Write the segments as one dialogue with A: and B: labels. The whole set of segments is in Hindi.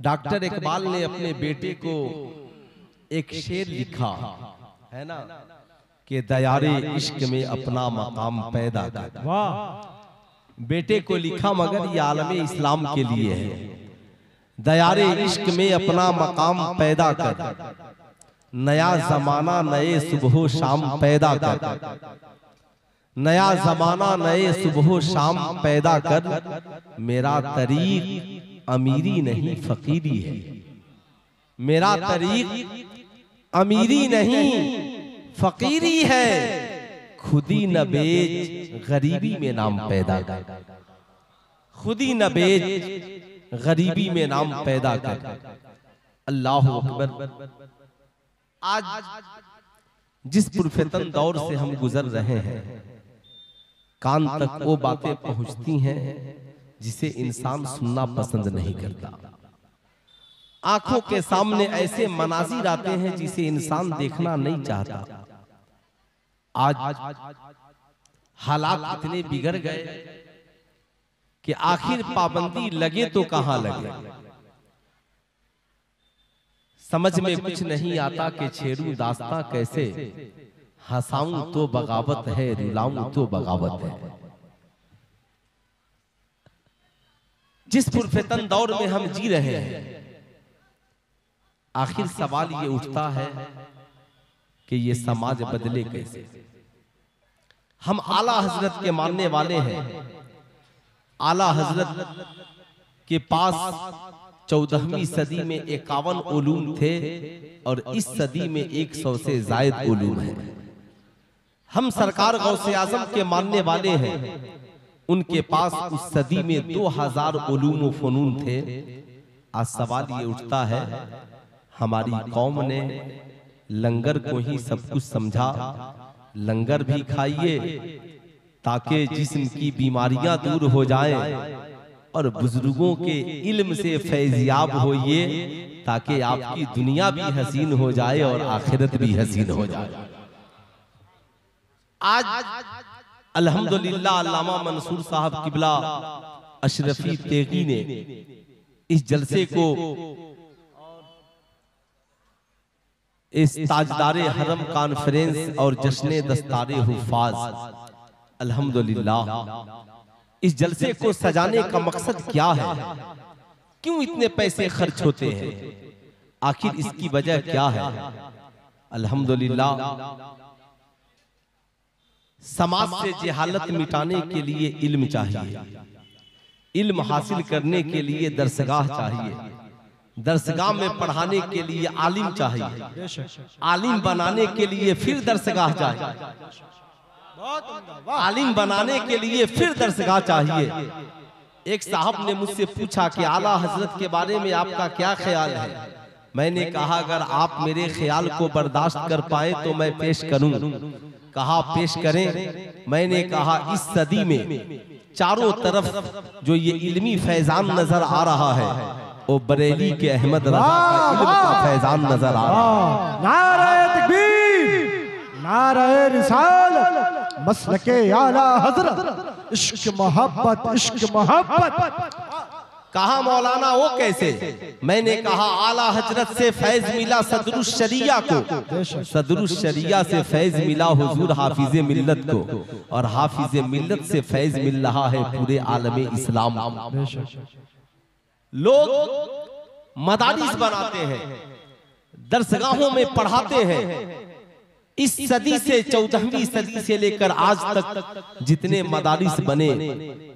A: डॉक्टर इकबाल ने अपने बेटे को एक शेर लिखा है ना कि दयारे इश्क में अपना मकाम पैदा कर।
B: वाह।
A: बेटे को लिखा मगर ये आलम इस्लाम के लिए है। दयारे इश्क में अपना मकाम पैदा कर, नया जमाना नए सुबह शाम पैदा कर, नया जमाना नए सुबह शाम पैदा कर। मेरा तरीक अमीरी नहीं फकीरी है, मेरा तरीक अमीरी नहीं फकीरी है। खुदी न बेच गरीबी में नाम पैदा कर, खुदी न बेच गरीबी में नाम पैदा कर। अल्लाह अकबर। आज जिस पुरफितन दौर से हम गुजर रहे हैं, कान तक वो बातें पहुंचती हैं जिसे इंसान सुनना पसंद नहीं करता। आंखों के सामने ऐसे मनाजिर आते हैं जिसे इंसान देखना नहीं चाहता। आज हालात इतने बिगड़ गए कि आखिर पाबंदी लगे तो कहां लगे, समझ में कुछ नहीं आता कि छेड़ू दास्तां कैसे, हंसाऊं तो बगावत है, रुलाऊं तो बगावत है। जिस पुरफितन दौर में हम जी रहे हैं, आखिर सवाल ये उठता है कि ये समाज बदले कैसे। हम आला हजरत के मानने वाले हैं। आला हजरत के पास 14वीं सदी में 51 उलूम थे और इस सदी में 100 से जायद उलूम है। हम सरकार गौसे आजम के मानने वाले हैं। उनके पास उस सदी में 2000 उलूम व फनून थे। आज सवाल ये उठता है, हमारी कौम ने लंगर को ही सब कुछ समझा। लंगर भी खाइए ताकि जिस्म की बीमारियां दूर हो जाएं, और बुजुर्गों के इल्म से फैज़याब होइए ताकि आपकी दुनिया भी हसीन हो जाए और आखिरत भी हसीन हो जाए। आज अल्हम्दुलिल्लाह अल्लामा मंसूर साहब किबला अशरफी तेगी ने इस जलसे को, इस ताजदारे हरम कॉन्फ्रेंस और जश्ने दस्तारे हुफाज, अल्हम्दुलिल्लाह इस जलसे को सजाने का मकसद क्या है, क्यों इतने पैसे खर्च होते हैं, आखिर इसकी वजह क्या है। अल्हम्दुलिल्लाह समाज से जहालत मिटाने के लिए इल्म चाहिए, इल्म हासिल करने के लिए दरसगाह चाहिए, दरसगाह में पढ़ाने के लिए आलिम चाहिए, आलिम बनाने के लिए फिर दरसगाह चाहिए, आलिम बनाने के लिए फिर दरसगाह चाहिए। एक साहब ने मुझसे पूछा कि आला हजरत के बारे में आपका क्या ख्याल है। मैंने कहा अगर आप मेरे ख्याल को बर्दाश्त कर पाए तो मैं पेश करूं। कहा पेश करें। मैंने कहा इस सदी में चारों तरफ जो ये इल्मी फैजान नजर आ रहा है, वो बरेली के अहमद रजा का इल्म का फैजान नजर आ रहा है।
B: नारे तकबीर, नारे रिसालत, मसलके आला हजरत, इश्क मोहब्बत, इश्क मोहब्बत।
A: कहा मौलाना वो कैसे। मैंने कहा आला हजरत से फैज मिला सदरुश शरिया को, सदरुश शरिया से फैज मिला हुजूर हाफिज मिल्लत को, और हाफिज मिल्लत से फैज मिल रहा है पूरे आलमे इस्लाम। लोग मदारिस बनाते हैं, दरसगाहों में पढ़ाते हैं। इस सदी से 14वीं सदी से लेकर आज तक जितने मदारिस बने,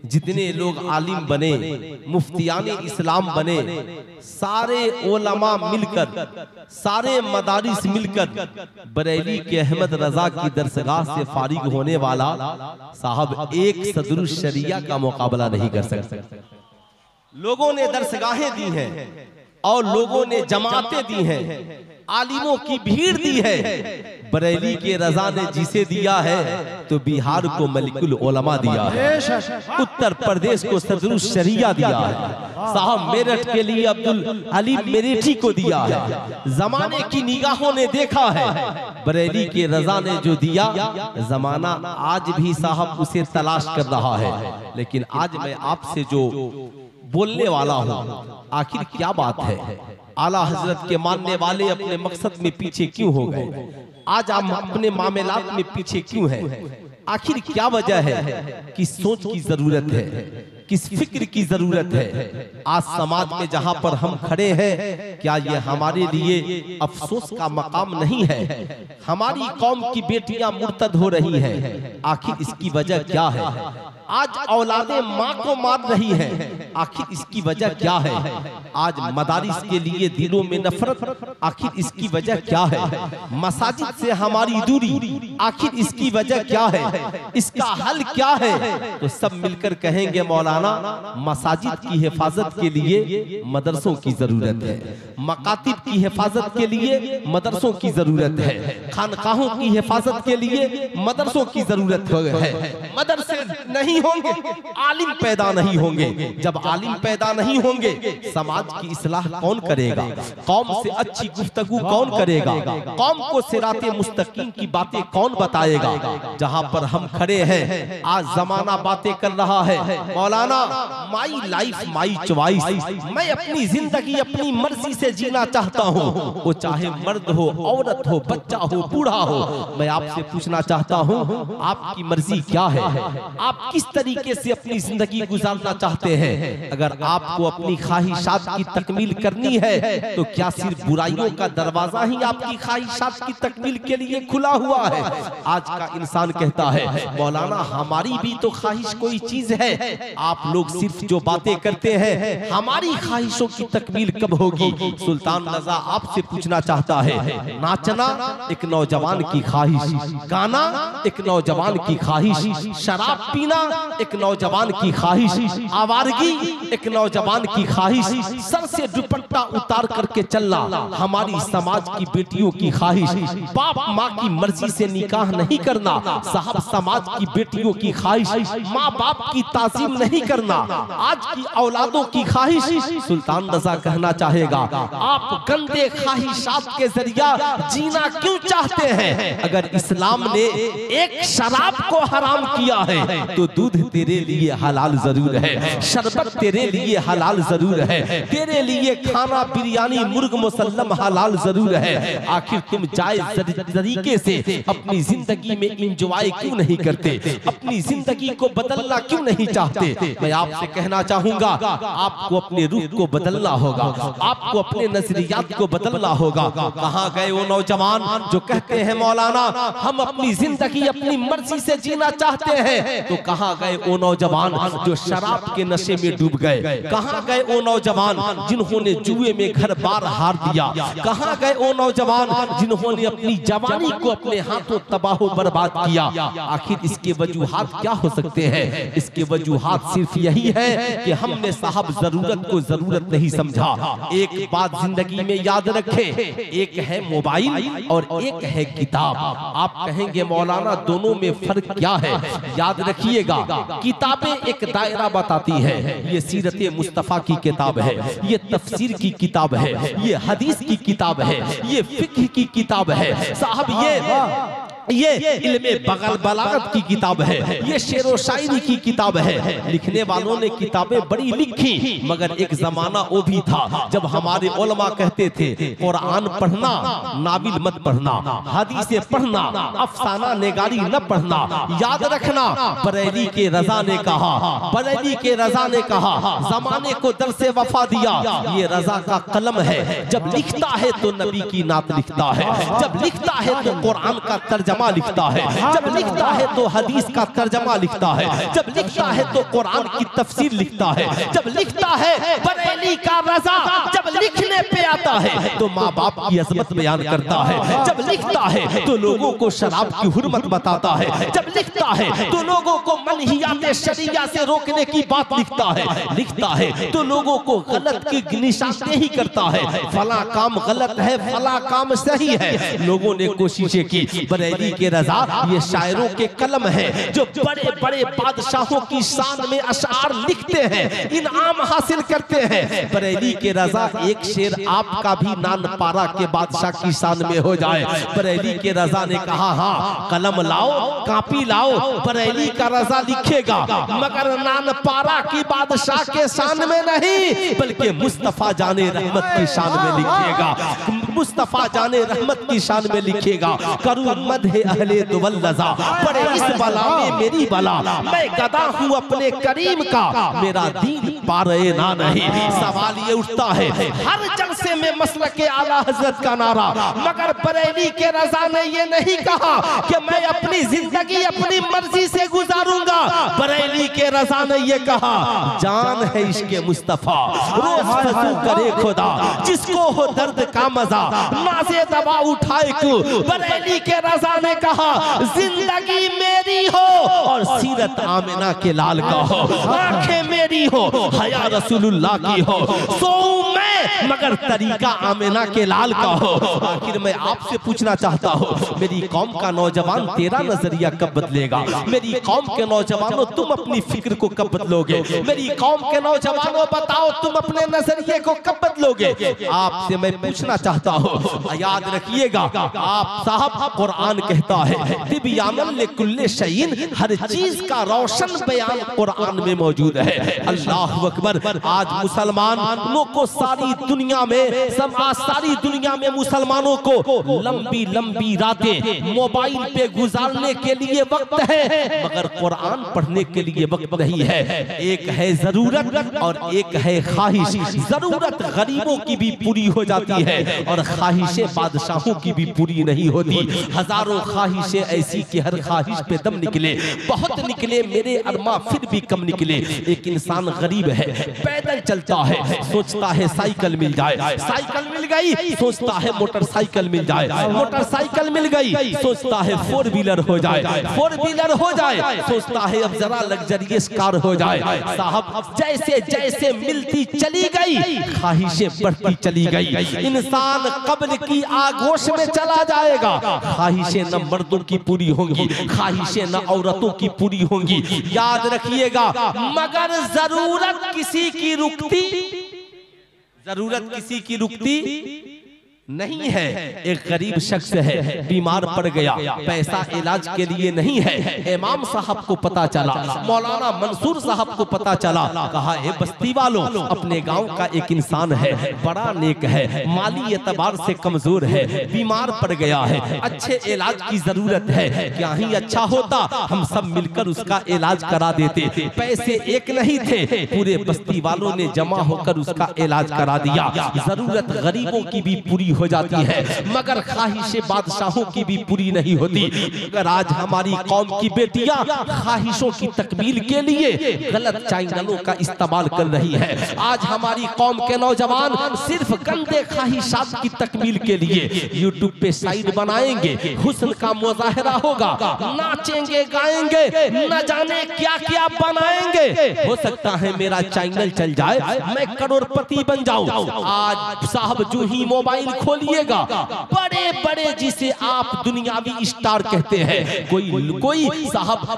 A: जितने लोग आलिम बने, मुफ्तियान इस्लाम बने, सारे उलमा मिलकर, सारे मदारिस मिलकर बरेली के अहमद रजा की दरसगाह से फारिग होने वाला साहब एक सदरुश शरिया का मुकाबला नहीं कर सकते। लोगों ने दरसगाहें दी हैं और लोगों ने जमातें दी हैं, आलिमों की भीड़ दी है। बरेली के रजा ने जिसे दिया है तो बिहार को मलिकुल उलमा दिया है, उत्तर प्रदेश को सदरुश शरिया दिया है, साहब मेरठ के लिए अब्दुल हलीम मेरठी को दिया है। जमाने की निगाहों ने देखा है बरेली के रजा ने जो दिया, जमाना आज भी साहब उसे तलाश कर रहा है। लेकिन आज मैं आपसे जो बोलने वाला हूँ, आखिर क्या बात है? आला हजरत के मानने वाले अपने मकसद में पीछे क्यों हो गए? आज हम अपने मामलात में पीछे क्यों हैं? आखिर क्या वजह है? किस सोच की जरूरत है, किस फिक्र की जरूरत है? आज समाज में जहां पर हम खड़े हैं, क्या ये हमारे लिए अफसोस का मकाम नहीं है? हमारी कौम की बेटियां मुर्तद हो रही हैं, आखिर इसकी वजह क्या है? आज औलादें माँ को मार रही हैं, आखिर इसकी वजह क्या है? आज मदारिस के लिए दिलों में नफरत, आखिर इसकी वजह क्या है? मसाजिद से हमारी दूरी, आखिर इसकी वजह क्या है? इसका हल क्या है? तो सब मिलकर कहेंगे मौलाना, मसाजिद की हिफाजत के लिए मदरसों की जरूरत है, मकातिब की हिफाजत के लिए मदरसों की जरूरत है, खानकाहों की हिफाजत के लिए मदरसों की जरूरत है। मदरसे नहीं होंगे, आलिम पैदा नहीं होंगे। जब आलिम पैदा नहीं होंगे, समाज की इस्लाह कौन करेगा? कौम से अच्छी गुफ्तगू कौन करेगा? कौम को सिराते मुस्तकीम की बातें कौन बताएगा? जहां पर हम खड़े हैं, आज जमाना बातें कर रहा है, मौलाना माई लाइफ माई चॉइस, मैं अपनी जिंदगी अपनी मर्जी से जीना चाहता हूँ, वो चाहे मर्द हो, औरत हो, बच्चा हो, बूढ़ा हो। मैं आपसे पूछना चाहता हूँ, आपकी मर्जी क्या है? आप किस तरीके से अपनी जिंदगी गुजारना चाहते हैं? अगर आपको अपनी ख्वाहिशात की तकमील करनी है, तो क्या सिर्फ बुराइयों का दरवाजा ही आपकी ख्वाहिशात की तकमील के लिए खुला हुआ है? आज का इंसान कहता है, मौलाना हमारी भी तो ख्वाहिश कोई चीज है, आप लोग सिर्फ जो बातें करते हैं, हमारी ख्वाहिशों की तकमील कब होगी? सुल्तान रजा आपसे पूछना चाहता है, नाचना एक नौजवान की ख्वाहिश, गाना एक नौजवान की ख्वाहिश, शराब पीना एक नौजवान की ख्वाहिश, आवारगी एक नौजवान की ख्वाहिश, सर से दुपट्टा उतार करके चलना हमारी समाज की बेटियों की ख्वाहिश, बाप माँ की मर्जी से निकाह नहीं करना साहब समाज की बेटियों की ख्वाहिश, माँ बाप की ताजीम नहीं करना आज की औलादों की ख्वाहिश। सुल्तान रजा कहना चाहेगा, आप गंदे ख्वाहिशात के जरिया जीना क्यों चाहते हैं? अगर इस्लाम ने एक शराब को हराम किया है, तो दूध तेरे लिए हलाल जरूर है, शरबत तेरे लिए हलाल जरूर है, तेरे लिए खाना बिरयानी मुर्ग मुसल्लम हलाल जरूर है। आखिर तुम जायज तरीके से अपनी जिंदगी में इंजॉय क्यों नहीं करते? अपनी जिंदगी को बदलना क्यों नहीं चाहते? मैं आपसे कहना चाहूंगा, आपको अपने रूह को बदलना होगा, आपको अपने नजरियात को बदलना होगा। कहाँ गए वो नौजवान जो कहते हैं मौलाना हम अपनी जिंदगी अपनी मर्जी से जीना चाहते हैं? तो कहाँ गए वो नौजवान जो शराब के नशे में डूब गए? कहाँ गए वो नौजवान जिन्होंने जुए में घर बार हार दिया? कहाँ गए वो नौजवान जिन्होंने अपनी जवानी को अपने हाथों तबाह बर्बाद किया? आखिर इसके वजूहात क्या हो सकते हैं? इसके वजूहात सिर्फ यही है कि हमने साहब जरूरत को जरूरत नहीं समझा। एक बात जिंदगी में याद रखे, एक है मोबाइल और एक है किताब। आप कहेंगे मौलाना दोनों में फर्क क्या है? याद रखिएगा, किताबें एक दायरा बताती है, ये सीरत मुस्तफा की किताब है, ये तफसीर की किताब है, ये हदीस की किताब है, ये फिक्र की किताब है साहब, ये इल्मे बलागत की किताब है, ये शेर व शायरी की किताब है। लिखने वालों ने किताबें बड़ी लिखी, मगर एक जमाना वो भी था जब हमारे उलमा कहते थे कुरान पढ़ना नाबिल मत पढ़ना, हदीसें पढ़ना अफसाना निगारी न पढ़ना। याद रखना, बरेली के रजा ने कहा, बरेली के रजा ने कहा, जमाने को दर से वफा दिया, ये रजा का कलम है, जब लिखता है तो नबी की नात लिखता है, जब लिखता है तो कुरान का तर्जमा लिखता है, जब लिखता है तो हदीस का तर्जमा लिखता है, जब लिखता है तो कुरान की तफसीर लिखता है, जब लिखता है बरेली का रजा, जब लिखने पे आता है तो माँ बाप की अजमत बयान करता है, जब लिखता है तो लोगों को शराब की हुर्मत बताता है, जब लिखता है तो लोगों को मनहियात शरिया से रोकने की बात लिखता है, लिखता है तो लोगों को गलत की निशानदेही करता है, फला काम गलत है, फला काम सही है। लोगों ने कोशिशें की, बरेली के रजा ये शायरों के कलम है जो बड़े बड़े बादशाहों की शान में अशआर लिखते हैं, इनाम हासिल करते हैं। बरेली के रजा एक शेर आपका भी नानपारा के बादशाह की शान में हो जाए। बरेली के रजा ने कहा, हाँ कलम लाओ कापी लाओ, बरेली का रजा लिखेगा, मगर नानपारा की बादशाह के शान में नहीं, बल्कि मुस्तफा जाने रहमत की शान में लिखेगा, मुस्तफा जाने रहमत की शान में लिखेगा। करूं मदह अहले दुवल रजा, पड़े इस बला में मेरी बला, मैं गदा हूँ अपने करीम का, मेरा दीन पारे ना नहीं। सवाल ये उठता है हर जलसे में मसलक आला हजरत का नारा, मगर बरेली के रजा ने ये नहीं कहा कि मैं अपनी जिंदगी अपनी मर्जी से गुजारूंगा। बरेली के रजा ने ये कहा जान है इश्क़ मुस्तफा, रोज फजू करे खुदा, जिसको हो दर्द का मजा, नाज़े दवा उठाए क्यों। बरेली के रजा ने कहा जिंदगी मेरी हो और सीरत आमिना के लाल का हो, आंखें मेरी हो हया रसूलुल्लाह की हो, सोऊं मैं मगर तरीका आमिना के लाल का हो। आखिर मैं आपसे पूछना चाहता हूँ, मेरी कौम का नौजवान तेरा नजरिया कब बदलेगा? मेरी कौम के नौजवानों तुम अपनी फिक्र को कब बदलोगे? मेरी कौम के नौजवानों बताओ तुम अपने नजरिए को कब बदलोगे? आपसे मैं पूछना चाहता हूँ, याद रखिएगा आप साहब, कुरान कहता है तिबयानन लिकुल्ले शैइन, हर चीज का रोशन बयान कुरान में मौजूद है। अल्लाह अकबर। आज मुसलमानों को सारी दुनिया में सारी दुनिया में मुसलमानों को लंबी लंबी रातें मोबाइल पे गुजारने के लिए वक्त है, मगर कुरान पढ़ने के लिए वक्त नहीं है। एक है जरूरत और एक है ख्वाहिश। जरूरत गरीबों की भी पूरी हो जाती है और ख्वाहिशें बादशाहों की भी पूरी नहीं होती। हजारों ख्वाहिशें ऐसी कि हर ख्वाहिश पे दम निकले, बहुत निकले मेरे अरमा फिर भी कम निकले। एक इंसान गरीब है, पैदल चलता है, सोचता है साइकिल मिल जाए, साइकिल मिल गई, सोचता है मोटरसाइकिल मिल जाए, मोटरसाइकिल मिल गई, सोचता है फोर व्हीलर हो जाए, फोर व्हीलर हो जाए, सोचता है अब जरा लग्जरियस कार हो जाए। साहब जैसे जैसे मिलती चली गई ख्वाहिशें बढ़ती चली गई। इंसान कब्र की आगोश में चला जाएगा। ख्वाहिशें न मर्दों की पूरी होंगी, ख्वाहिशें न औरतों की पूरी होंगी। याद रखिएगा, मगर जरूरत किसी की रुकती, जरूरत किसी की रुकती नहीं है। एक गरीब शख्स है, बीमार पड़ गया, पैसा इलाज के लिए नहीं है। इमाम साहब को पता चला, मौलाना मंसूर साहब को पता चला, कहा ए बस्ती वालों, अपने गांव का एक इंसान है, बड़ा नेक है, माली एतबार से कमजोर है, बीमार पड़ गया है, अच्छे इलाज की जरूरत है। क्या ही अच्छा होता हम सब मिलकर उसका इलाज करा देते। पैसे एक नहीं थे, पूरे बस्ती वालों ने जमा होकर उसका इलाज करा दिया। जरूरत गरीबों की भी पूरी हो जाती है, मगर ख्वाहिशें बादशाहों की भी पूरी नहीं होती। अगर आज हमारी कौम की बेटियां ख्वाहिशों की तकमील के लिए गलत चैनलों का इस्तेमाल कर रही है, आज हमारी कौम के नौजवान सिर्फ गंदे ख्वाहिशात की तकमील के लिए यूट्यूब पे साइट बनाएंगे, हुस्न का मुजाहरा होगा, नाचेंगे गाएंगे, न जाने क्या क्या बनाएंगे। हो सकता है मेरा चैनल चल जाए, मैं करोड़पति बन जाऊं। आज साहब जो ही मोबाइल खोलिएगा, बड़े बड़े जिसे आप दुनियावी स्टार कहते हैं, कोई साहब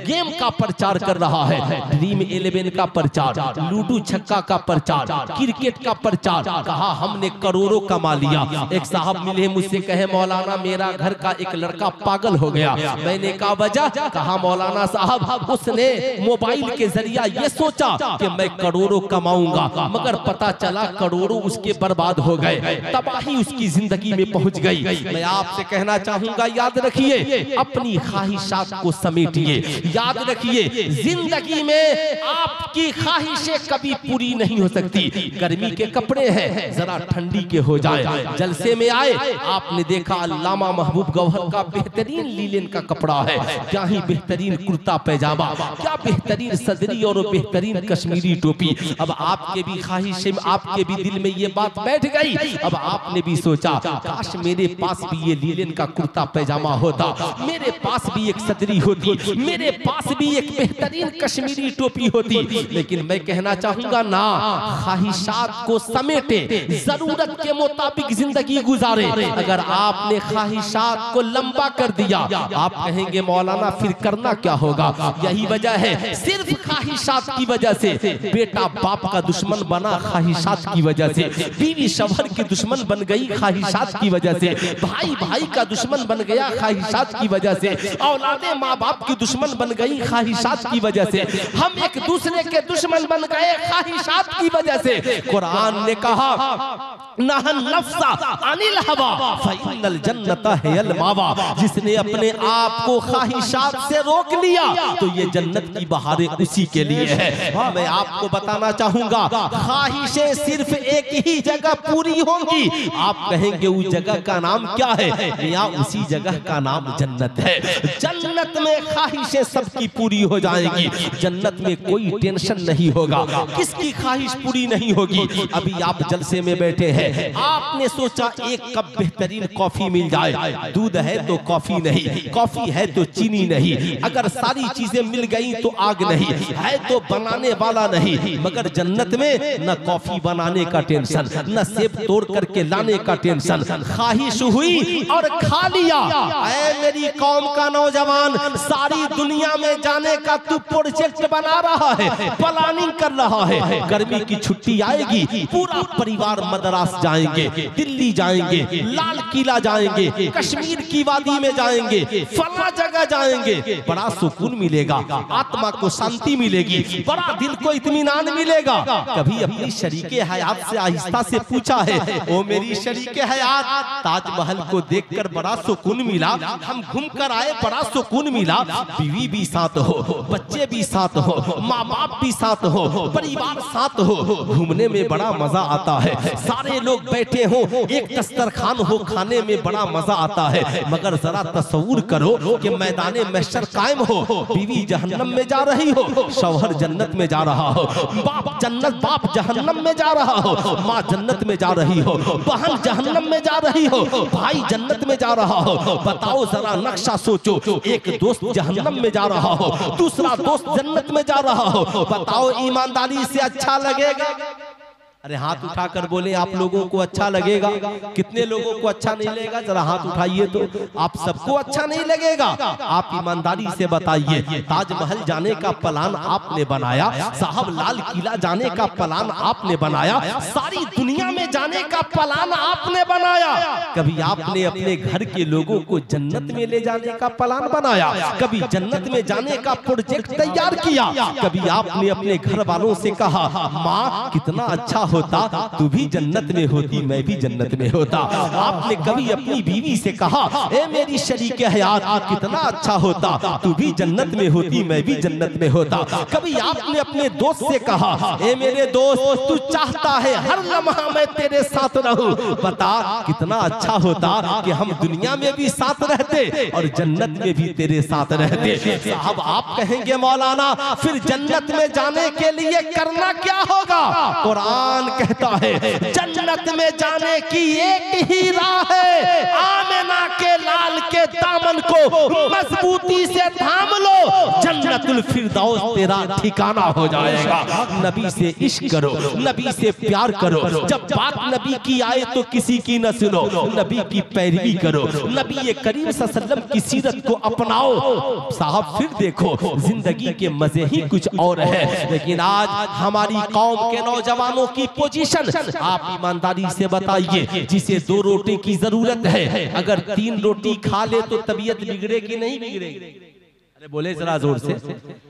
A: गेम का प्रचार कर रहा है, ड्रीम 11 का प्रचार, लूडो छक्का का प्रचार, क्रिकेट का प्रचार, कहा हमने करोड़ों कमा लिया। एक साहब मिले मुझसे, कहे मौलाना मेरा घर का एक लड़का पागल हो गया। मैंने कहा वजह? कहा मौलाना साहब उसने मोबाइल के जरिया ये सोचा कि मैं करोड़ों कमाऊंगा, मगर पता चला करोड़ों उसके बर्बाद हो गए, तबाही उसकी जिंदगी में पहुंच गई। मैं आपसे कहना चाहूंगा, याद रखिए अपनी ख्वाहिशात को समेटिए। याद रखिए जिंदगी में आपकी ख्वाहिशें कभी पूरी नहीं हो सकती। गर्मी के कपड़े हैं, जरा ठंडी के हो जाए। जलसे में आए, आपने देखा अल्लामा महबूब गौहर का बेहतरीन लीलन का कपड़ा है, क्या ही बेहतरीन कुर्ता पैजामा, क्या बेहतरीन सदरी और बेहतरीन कश्मीरी टोपी। अब आपके भी ख्वाहिशें, आपके भी दिल में ये बात बैठ गई। अब आपने भी सोचा काश मेरे पास भी ये लीलन का कुर्ता पैजामा होता, मेरे पास भी एक सदरी होती, मेरे पास भी एक बेहतरीन कश्मीरी टोपी होती। लेकिन मैं कहना चाहूंगा ना, ख्वाहिशात को समेटे, जरूरत के मुताबिक जिंदगी गुजारे। अगर आपने ख्वाहिशात को लंबा कर दिया, आप कहेंगे मौलाना फिर करना क्या होगा? यही वजह है, सिर्फ ख्वाहिशात की वजह से बेटा बाप का दुश्मन बना, ख्वाहिशात की वजह से बीवी शौहर की दुश्मन बन बन गई ख्वाहिशात की वजह से, भाई भाई का दुश्मन बन गया ख्वाहिशात की वजह से, औलादे माँ बाप की दुश्मन बन गई ख्वाहिशात की वजह से, हम एक दूसरे के दुश्मन बन गए ख्वाहिशात की वजह से। कुरान ने कहा नहन नफ्सा अनिल हवा फइन्नल जन्नता हियल मावा, जिसने अपने आप को ख्वाहिशात से रोक लिया तो ये जन्नत की बहारें उसी के लिए है। मैं आपको बताना चाहूंगा ख्वाहिशें सिर्फ एक ही जगह पूरी होंगी। आप कहेंगे उस जगह का नाम क्या है? या उसी जगह का नाम जन्नत है। जन्नत में ख्वाहिशें सबकी पूरी हो जाएंगी, जन्नत में कोई टेंशन नहीं होगा, किसकी ख्वाहिश पूरी नहीं होगी। अभी आप जलसे में बैठे हैं, आपने सोचा एक कप बेहतरीन कॉफी मिल जाए, दूध है तो कॉफी नहीं, कॉफी है तो चीनी नहीं, अगर सारी चीजें मिल गई तो आग नहीं है तो बनाने वाला नहीं। मगर जन्नत में न कॉफी बनाने का टेंशन, न सेब तोड़ करके लाने का टेंशन, ख्वाहिश हुई और खा लिया। ऐ मेरी कौम का नौजवान, सारी दुनिया में जाने का तू प्रोजेक्ट बना रहा है, प्लानिंग कर रहा है, गर्मी की छुट्टी आएगी पूरा परिवार मद्रास जाएंगे, दिल्ली जाएंगे, लाल किला जाएंगे, कश्मीर की वादी में जाएंगे, फला जगह जाएंगे, बड़ा सुकून मिलेगा, आत्मा को शांति मिलेगी, बड़ा दिल को इत्मीनान मिलेगा। कभी अपनी शरीके हयात से आहिस्ता से पूछा है, ओ मेरी शरीके हयात, ताजमहल को देखकर बड़ा सुकून मिला, हम घूम कर आए बड़ा सुकून मिला, बीवी भी साथ हो, बच्चे भी साथ हो, माँ बाप भी साथ हो, परिवार साथ हो, घूमने में बड़ा मजा आता है, सारे लोग बैठे हो, एक दस्तरखान हो, खाने में बड़ा मजा आता है। मगर जरा तस्वूर करो कि मैदाने महशर कायम हो, बीवी जहन्नम में जा रही हो, शौहर जन्नत में जा रहा हो, बाप जहन्नम में जा रहा हो, माँ जन्नत में जा रही हो, बहन जहन्नम में जा रही हो, भाई जन्नत में जा रहा हो। बताओ जरा नक्शा सोचो, एक दोस्त जहन्नम में जा रहा हो, दूसरा दोस्त जन्नत में जा रहा हो, बताओ ईमानदारी से अच्छा लगेगा? अरे हाथ उठाकर बोले आप लोगों को अच्छा लगेगा? कितने लोगों को अच्छा नहीं लगेगा? जरा हाथ उठाइए तो। आप सबको अच्छा नहीं लगेगा? आप ईमानदारी से बताइए। ताजमहल जाने का प्लान आपने बनाया, साहब लाल किला जाने का प्लान आपने बनाया, सारी दुनिया में जाने का प्लान आपने बनाया। कभी आपने अपने घर के लोगों को जन्नत में ले जाने का प्लान बनाया? कभी जन्नत में जाने का प्रोजेक्ट तैयार किया? कभी आपने अपने घर वालों से कहा माँ कितना अच्छा होता तू भी जन्नत में होती, मैं भी जन्नत में होता? आपने कभी अपनी बीवी से कहा ए मेरी शरीके हयात कितना अच्छा होता तू भी जन्नत में होती, मैं भी जन्नत में होता? कभी आपने अपने दोस्त से कहा ए मेरे दोस्त तू चाहता है हर लम्हा मैं तेरे साथ रहूं, बता कितना अच्छा होता कि हम दुनिया में भी साथ रहते और जन्नत में भी तेरे साथ रहते। साहब आप कहेंगे मौलाना फिर जन्नत में जाने के लिए करना क्या होगा? कुरान कहता है जन्नत में जाने की एक ही राह है, आमिना के लाल के दामन को मजबूती से थाम लो, जन्नतुल फिरदौस तेरा ठिकाना हो जाएगा। नबी से इश्क करो, नबी से प्यार करो, जब बात नबी की आए तो किसी की न सुनो, नबी की पैरवी करो, नबी करीम सल्लल्लाहु अलैहि वसल्लम की सीरत को अपनाओ। साहब फिर देखो जिंदगी के मजे ही कुछ और है। लेकिन आज हमारी कौम के नौजवानों की पोजीशन आप ईमानदारी से बताइए, जिसे 2 रोटी की जरूरत है अगर 3 रोटी खा ले तो तबीयत बिगड़ेगी नहीं बिगड़ेगी? अरे बोले जरा जोर से,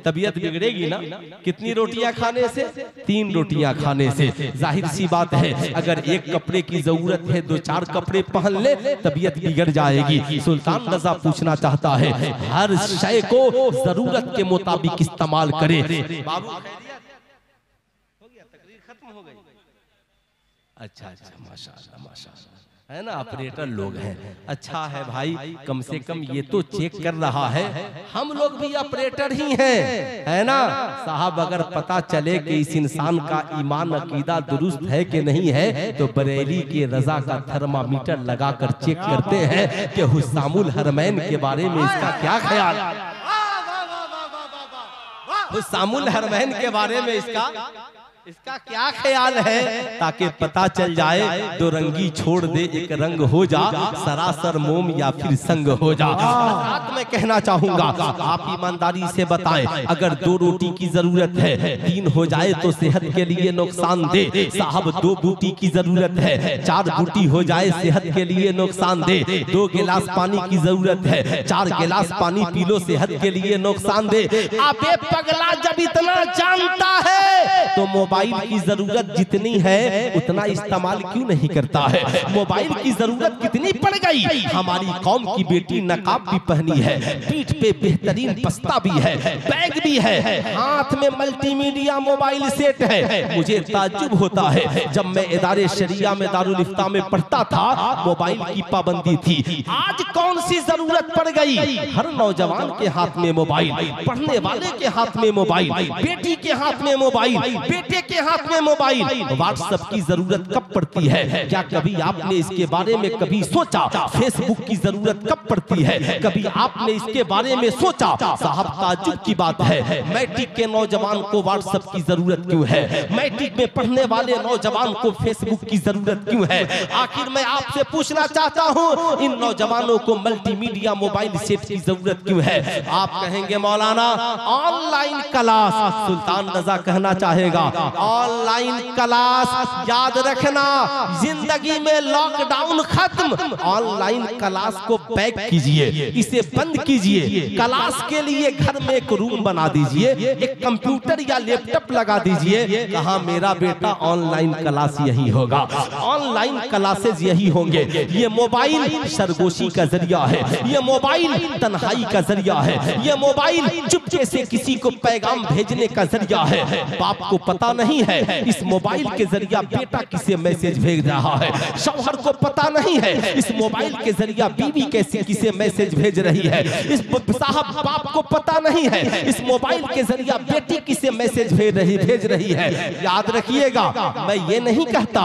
A: तबीयत बिगड़ेगी ना? कितनी रोटियां खाने से? 3 रोटियां खाने से। जाहिर सी बात है अगर एक कपड़े की जरूरत है 2-4 कपड़े पहन ले तबीयत बिगड़ जाएगी। सुल्तान रजा पूछना चाहता है हर शय को जरूरत के मुताबिक इस्तेमाल करे। बाबू हो गया, तकरीर खत्म हो गई? अच्छा माशाअल्लाह माशाअल्लाह, है ना? ऑपरेटर लोग हैं, अच्छा है भाई, कम से कम ये तो चेक कर रहा है हम लोग भी ऑपरेटर ही हैं, है ना? साहब अगर पता चले कि इस इंसान का ईमान अकीदा दुरुस्त है कि नहीं है तो बरेली के रजा का थर्मामीटर लगाकर चेक करते हैं कि हुस्सामुल हरमैन के बारे में इसका क्या ख्याल, हुस्सामुल हरमैन के बारे में इसका इसका क्या ख्याल है, ताकि पता चल जाए दो रंगी छोड़ दे एक रंग हो जा, सरासर मोम या फिर संग हो जा। रात में कहना चाहूंगा आप ईमानदारी से बताएं, अगर 2 रोटी की जरूरत है 3 हो जाए तो सेहत के लिए नुकसान दे। साहब 2 बूटी की जरूरत है 4 बूटी हो जाए सेहत के लिए नुकसान दे। 2 गिलास पानी की जरूरत है 4 गिलास पानी पी लो सेहत के लिए नुकसान दे। अबे पगला जब इतना जानता है तो मोबाइल की जरूरत जितनी है उतना इस्तेमाल क्यों नहीं करता है? मोबाइल की जरूरत कितनी पड़ गई? हमारी कौम की बेटी नकाब भी पहनी है, पीठ पे बेहतरीन बस्ता भी है, बैग भी है, हाथ में मल्टीमीडिया मोबाइल सेट है। मुझे ताज्जुब होता है जब मैं इदारे शरिया में दारुल इफ्ता में पढ़ता था मोबाइल की पाबंदी थी। आज कौन सी जरूरत पड़ गई? हर नौजवान के हाथ में मोबाइल, पढ़ने वाले के हाथ में मोबाइल, बेटी के हाथ में मोबाइल, बेटे के हाथ में मोबाइल। व्हाट्सएप की जरूरत कब पड़ती है? क्या कभी आपने इसके बारे में कभी सोचा? फेसबुक की जरूरत कब पड़ती है? कभी आपने इसके बारे में सोचा? साहब ताज्जुब की बात है, मैट्रिक के नौजवान को व्हाट्सएप की जरूरत क्यों है? मैट्रिक में पढ़ने वाले नौजवान को फेसबुक की जरूरत क्यों है? आखिर मैं आपसे पूछना चाहता हूँ इन नौजवानों को मल्टीमीडिया मोबाइल सेट की जरूरत क्यों है? आप कहेंगे मौलाना ऑनलाइन क्लास, सुल्तान रजा कहना चाहेगा ऑनलाइन क्लास। याद रखना जिंदगी में लॉकडाउन खत्म, ऑनलाइन क्लास को बैक कीजिए, इसे बंद कीजिए। क्लास के लिए घर में एक रूम बना दीजिए, एक कंप्यूटर या लैपटॉप लगा दीजिए। कहा मेरा बेटा ऑनलाइन क्लास यही होगा, ऑनलाइन क्लासेस यही होंगे। ये मोबाइल सरगोशी का जरिया है, ये मोबाइल तन्हाई का जरिया है, ये मोबाइल चुपके से किसी को पैगाम भेजने का जरिया है। बाप को पता नहीं है इस मोबाइल के जरिया बेटा किसे मैसेज भेज रहा है, शौहर को पता नहीं है इस मोबाइल के जरिया बीवी कैसे किसे मैसेज भेज रही है, इस साहब बाप को पता नहीं है इस मोबाइल के जरिया बेटी किसे मैसेज भेज रही है। याद रखिएगा मैं ये नहीं कहता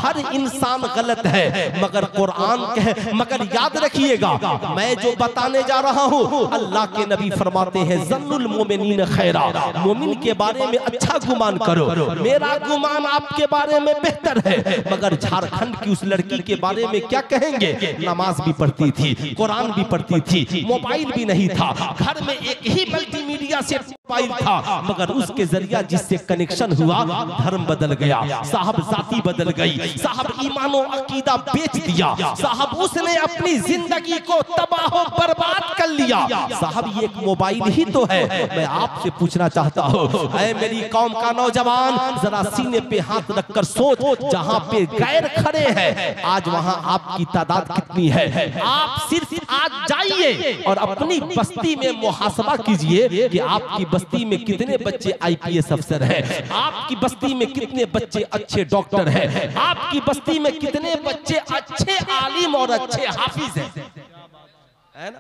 A: हर इंसान गलत है, मगर कुरान कहे, मगर याद रखिएगा मैं जो बताने जा रहा हूँ अल्लाह के नबी फरमाते हैं ज़न्नुल मोमिनीन खैरा, मोमिन के बारे में अच्छा गुमान करो। मेरा गुमान आपके बारे में बेहतर है, मगर झारखंड की उस लड़की के बारे में क्या कहेंगे? नमाज भी पढ़ती थी, कुरान भी पढ़ती थी, मोबाइल भी नहीं था, घर में एक ही मल्टीमीडिया सेट मोबाइल था, मगर उसके जरिया जिससे कनेक्शन हुआ धर्म बदल गया, साहब जाति बदल गई, साहब ईमान और अकीदा बेच दिया, साहब उसने अपनी जिंदगी को तबाह और बर्बाद कर लिया। साहब ये एक मोबाइल ही तो है। मैं आपसे पूछना चाहता हूँ ऐ मेरी कौम का नौजवान, जरा सीने पे हाथ रखकर सोच, जहाँ पे गैर खड़े हैं आज वहाँ आपकी तादाद कितनी है? आप सिर्फ आज जाइए और अपनी बस्ती में मुहासबा कीजिए कि आपकी बस्ती में कितने बच्चे IPS अफसर हैं, आपकी बस्ती में कितने बच्चे अच्छे डॉक्टर हैं, आपकी बस्ती में कितने बच्चे अच्छे आलिम और अच्छे हाफिज हैं।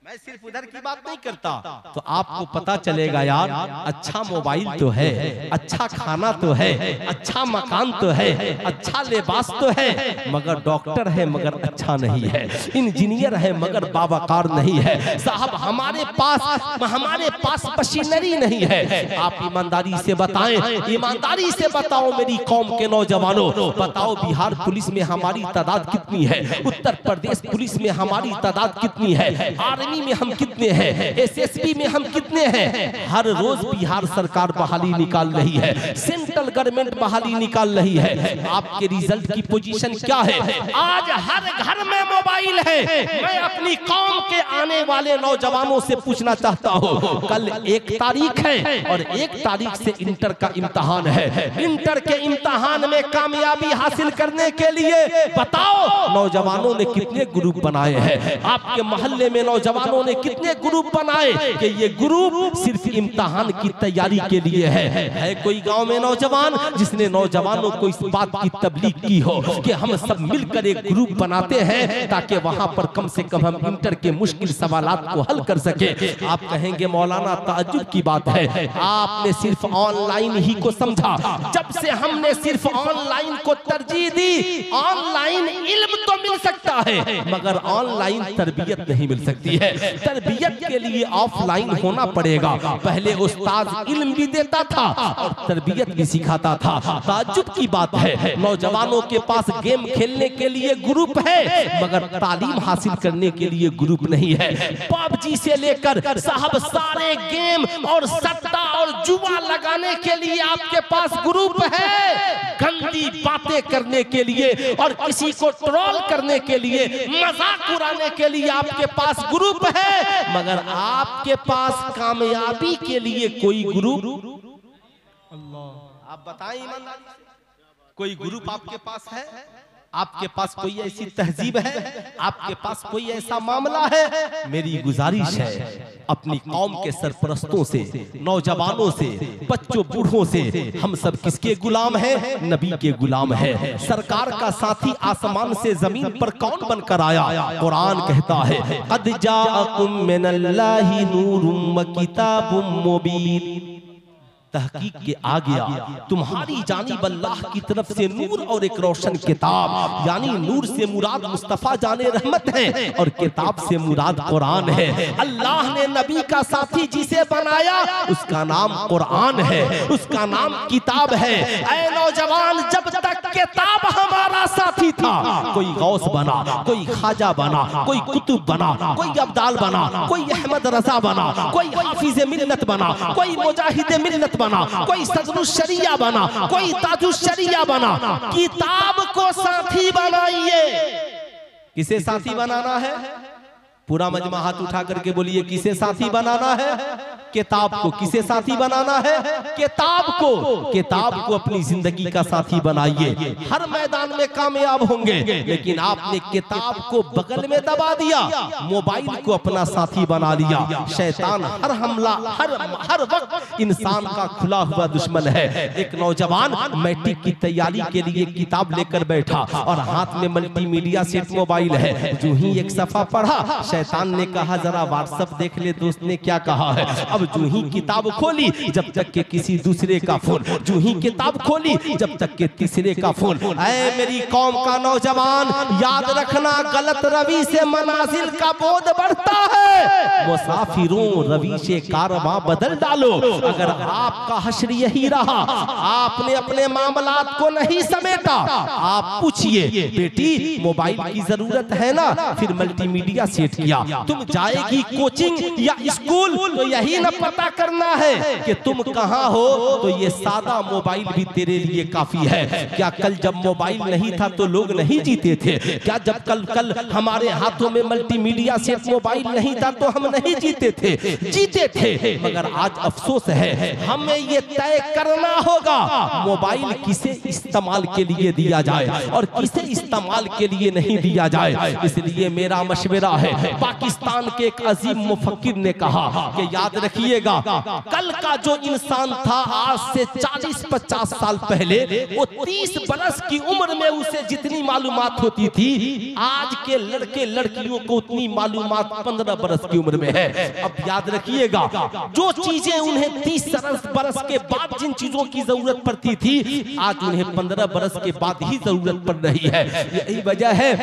A: मैं सिर्फ उधर की बात नहीं करता, तो आपको पता चलेगा यार अच्छा मोबाइल तो है, अच्छा खाना तो है, अच्छा मकान तो है, अच्छा लिबास तो है, मगर डॉक्टर है मगर अच्छा नहीं है, इंजीनियर है मगर बावकार नहीं है। साहब हमारे पास मशीनरी नहीं है। आप ईमानदारी से बताएं, ईमानदारी से बताओ मेरी कौम के नौजवानों, बताओ बिहार पुलिस में हमारी तादाद कितनी है, उत्तर प्रदेश पुलिस में हमारी तादाद कितनी है, आर्मी में हम कितने हैं, SSB में हम कितने हैं। हर रोज बिहार सरकार बहाली निकाल रही है, सेंट्रल गवर्नमेंट बहाली निकाल रही है। आपके रिजल्ट की पोजीशन क्या है? आज हर घर में मोबाइल है। मैं अपनी कौम के आने वाले नौजवानों से पूछना चाहता हूँ, कल 1 तारीख है और 1 तारीख से इंटर का इम्तिहान है। इंटर के इम्तिहान में कामयाबी हासिल करने के लिए बताओ नौजवानों ने कितने ग्रुप बनाए हैं? आपके मोहल्ले में नौजवानों ने कितने ग्रुप बनाए कि ये ग्रुप सिर्फ इम्तिहान की तैयारी के लिए है कोई गांव में नौजवान जिसने नौजवानों को इस बात की तबलीग की हो कि हम सब मिलकर एक ग्रुप बनाते हैं ताकि वहां पर कम से कम हम इंटर के मुश्किल सवालात को हल कर सके? आप कहेंगे मौलाना ताज्जुब की बात है, आपने सिर्फ ऑनलाइन ही को समझा। जब से हमने सिर्फ ऑनलाइन को तरजीह दी, ऑनलाइन इल्म तो मिल सकता है मगर ऑनलाइन तरबियत नहीं मिल सकती है। तरबियत के लिए ऑफलाइन होना पड़ेगा। पहले उस्ताद इल्म भी देता था और तरबियत भी सिखाता था। ताज्जुब की बात है, नौजवानों के पास गेम खेलने के लिए ग्रुप है मगर तालीम हासिल करने के लिए ग्रुप नहीं है। पबजी से लेकर साहब सारे गेम और सट्टा और जुआ लगाने के लिए आपके पास ग्रुप है, गंदी बातें करने के लिए और किसी को ट्रोल करने के लिए, मजाक उड़ाने के लिए आपके पास ग्रुप है, मगर आपके पास कामयाबी के लिए कोई ग्रुप? आप बताएं ईमानदारी से, कोई ग्रुप आपके पास है? आपके पास कोई ऐसी तहजीब है? आपके पास कोई ऐसा मामला है? मेरी गुजारिश है अपनी कौम के सरपरस्तों से, नौजवानों से, बच्चों बूढ़ों से, हम सब किसके गुलाम हैं? नबी के गुलाम हैं। सरकार का साथी आसमान से जमीन पर कौन बनकर आया? कुरान कहता है क़द जाअकुम मिनल्लाहि नूरुम व किताबुम मुबीन। तहकीक के आ गया तुम्हारी जानिब अल्लाह की तरफ से नूर और एक रोशन किताब, यानी नूर से मुराद मुस्तफा जाने रहमत है और किताब से मुराद कुरान है। अल्लाह ने नबी का साथी जिसे बनाया उसका नाम कुरान है, उसका नाम किताब है। ऐ नौजवान, जब तक किताब हमारा साथी था, कोई गौस बना, कोई ख्वाजा बना, कोई कुतुब बना, कोई अब्दाल बना, कोई अहमद रजा बना, कोई हाफिज मिल्लत बना, कोई मुजाहिद मिल्लत बना, कोई सदरुश शरिया बना, कोई ताजुश शरिया बना। किताब को साथी बनाइए। किसे साथी बनाना है? पूरा मजमा हाथ उठा करके बोलिए, किसे साथी बनाना है? किताब को। किसे साथी बनाना है? किताब को। किताब को अपनी जिंदगी का साथी बनाइए, हर मैदान में कामयाब होंगे। लेकिन आपने किताब को बगल में दबा दिया, मोबाइल को अपना साथी बना लिया। शैतान हर हमला, हर वक्त इंसान का खुला हुआ दुश्मन है। एक नौजवान मैट्रिक की तैयारी के लिए किताब लेकर बैठा और हाथ में मल्टीमीडिया सेट मोबाइल है। जो ही एक सफा पढ़ा, शैतान ने कहा जरा व्हाट्सएप देख ले दोस्त ने क्या कहा है। अब जो ही किताब खोली, जब तक के किसी दूसरे का फोन, जो ही किताब खोली, जब तक के तीसरे का फोन। ऐ मेरी कौम का नौजवान, याद रखना गलत रवि से मनाजिल का बोध बढ़ता है। मुसाफिरों रवि से कारवां बदल डालो। अगर आपका हश्र यही रहा, आपने अपने मामलात को नहीं समेटा, आप पूछिए बेटी मोबाइल की जरूरत है ना, फिर मल्टीमीडिया सेट किया, तुम जाएगी कोचिंग या स्कूल तो यही न पता करना है कि तुम कहां हो, तो ये सादा मोबाइल भी तेरे लिए काफी है। क्या कल जब मोबाइल नहीं था तो लोग नहीं जीते थे? क्या जब कल हमारे हाथों में मल्टीमीडिया सेट मोबाइल नहीं था तो हम नहीं जीते थे? जीते थे। मगर आज अफसोस है, हमें ये तय करना होगा मोबाइल किसे इस्तेमाल के लिए दिया जाए और किसे इस्तेमाल के लिए नहीं दिया जाए। इसलिए मेरा मशवरा है, पाकिस्तान के एक अजीम मुफक्किर ने कहा कि याद रखिएगा, कल का जो इंसान था आज से 40-50 साल पहले, वो 30 बरस की उम्र में उसे जितनी मालूमात होती थी, आज के लड़के लड़कियों को उतनी मालूमात 15 बरस की उम्र में है। अब याद रखिएगा, जो चीजें उन्हें 30 बरस के बाद जिन चीजों की जरूरत पड़ती थी, आज उन्हें 15 बरस के बाद ही जरूरत पड़ रही है। यही वजह है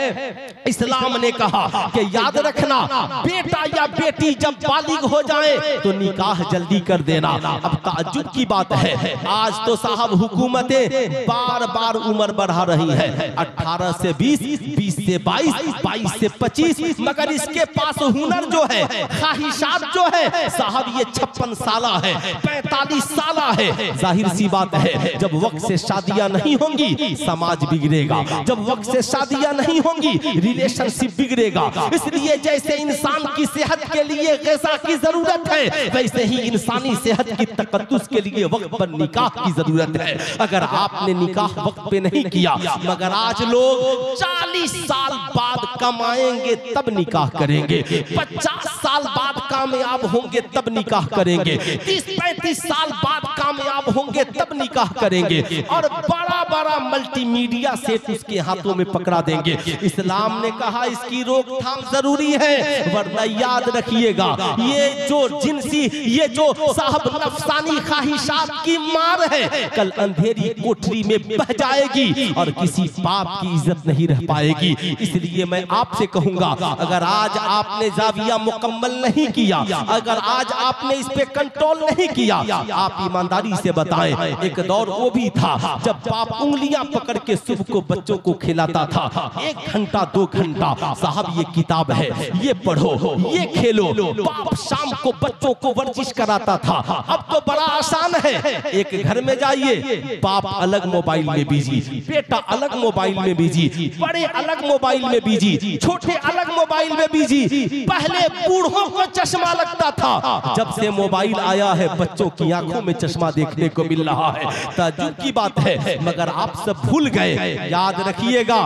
A: इस्लाम ने कहा कि याद रखना, बेटा या बेटी जब बालिग हो जाए तो निकाह जल्दी कर देना। अब ताज्जुब की बात है, आज तो साहब हुकूमतें बार बार उम्र बढ़ा रही है, 18 से 20, 20 से 22, 22 से 25, मगर इसके पास हुनर जो है, ख्वाहिशात जो है साहब, ये 56 साला है, 45 साला है। जाहिर सी बात है, जब वक्त से शादियां नहीं होंगी समाज बिगड़ेगा, जब वक्त से शादियां नहीं होंगी रिलेशनशिप बिगड़ेगा। इसलिए जैसे इंसान की सेहत के लिए ग़िज़ा की जरूरत है, वैसे ही इंसानी सेहत की तक़द्दुस के लिए वक्त पर निकाह की जरूरत है। अगर आपने निकाह वक्त पे नहीं किया, मगर आज लोग 40 साल बाद कमाएंगे तब निकाह करेंगे, 50 साल बाद कामयाब होंगे तब निकाह करेंगे, 30-35 साल बाद कामयाब होंगे तब निकाह करेंगे, और बड़ा बड़ा मल्टीमीडिया सेट उसके हाथों में पकड़ा देंगे। इस्लाम ने कहा इसकी रोकथाम जरूरी है। वरना याद रखिएगा, ये जो जिनसी, ये जो साहब नफसानी ख्वाहिशात की मार है, कल अंधेरी कोठरी में बह जाएगी और किसी बाप की इज्जत नहीं रह पाएगी। इसलिए मैं आपसे कहूंगा, अगर आज आपने जाविया मुकम्मल नहीं किया, अगर आज आपने इस पे कंट्रोल नहीं किया, आप ईमानदारी से बताएं, एक दौर वो भी था जब बाप उंगलियां पकड़ के सुबह को बच्चों को खिलाता था, 1 घंटा 2 घंटा, साहब ये किताब है, ये पढ़ो, ये खेलो। बाप शाम को बच्चों को वर्जिश कराता था। अब तो बड़ा आसान है, एक घर में जाइए, बाप अलग मोबाइल में बिजी, बेटा अलग मोबाइल में बिजी, बड़े अलग मोबाइल में बिजी, छोटे अलग मोबाइल में बिजी। पहले बूढ़ों को चश्मा लगता था, जब से मोबाइल आया है बच्चों की आंखों में चश्मा देखने को मिल रहा है। ताज्जुब की बात है, मगर आप सब भूल गए। याद रखिएगा,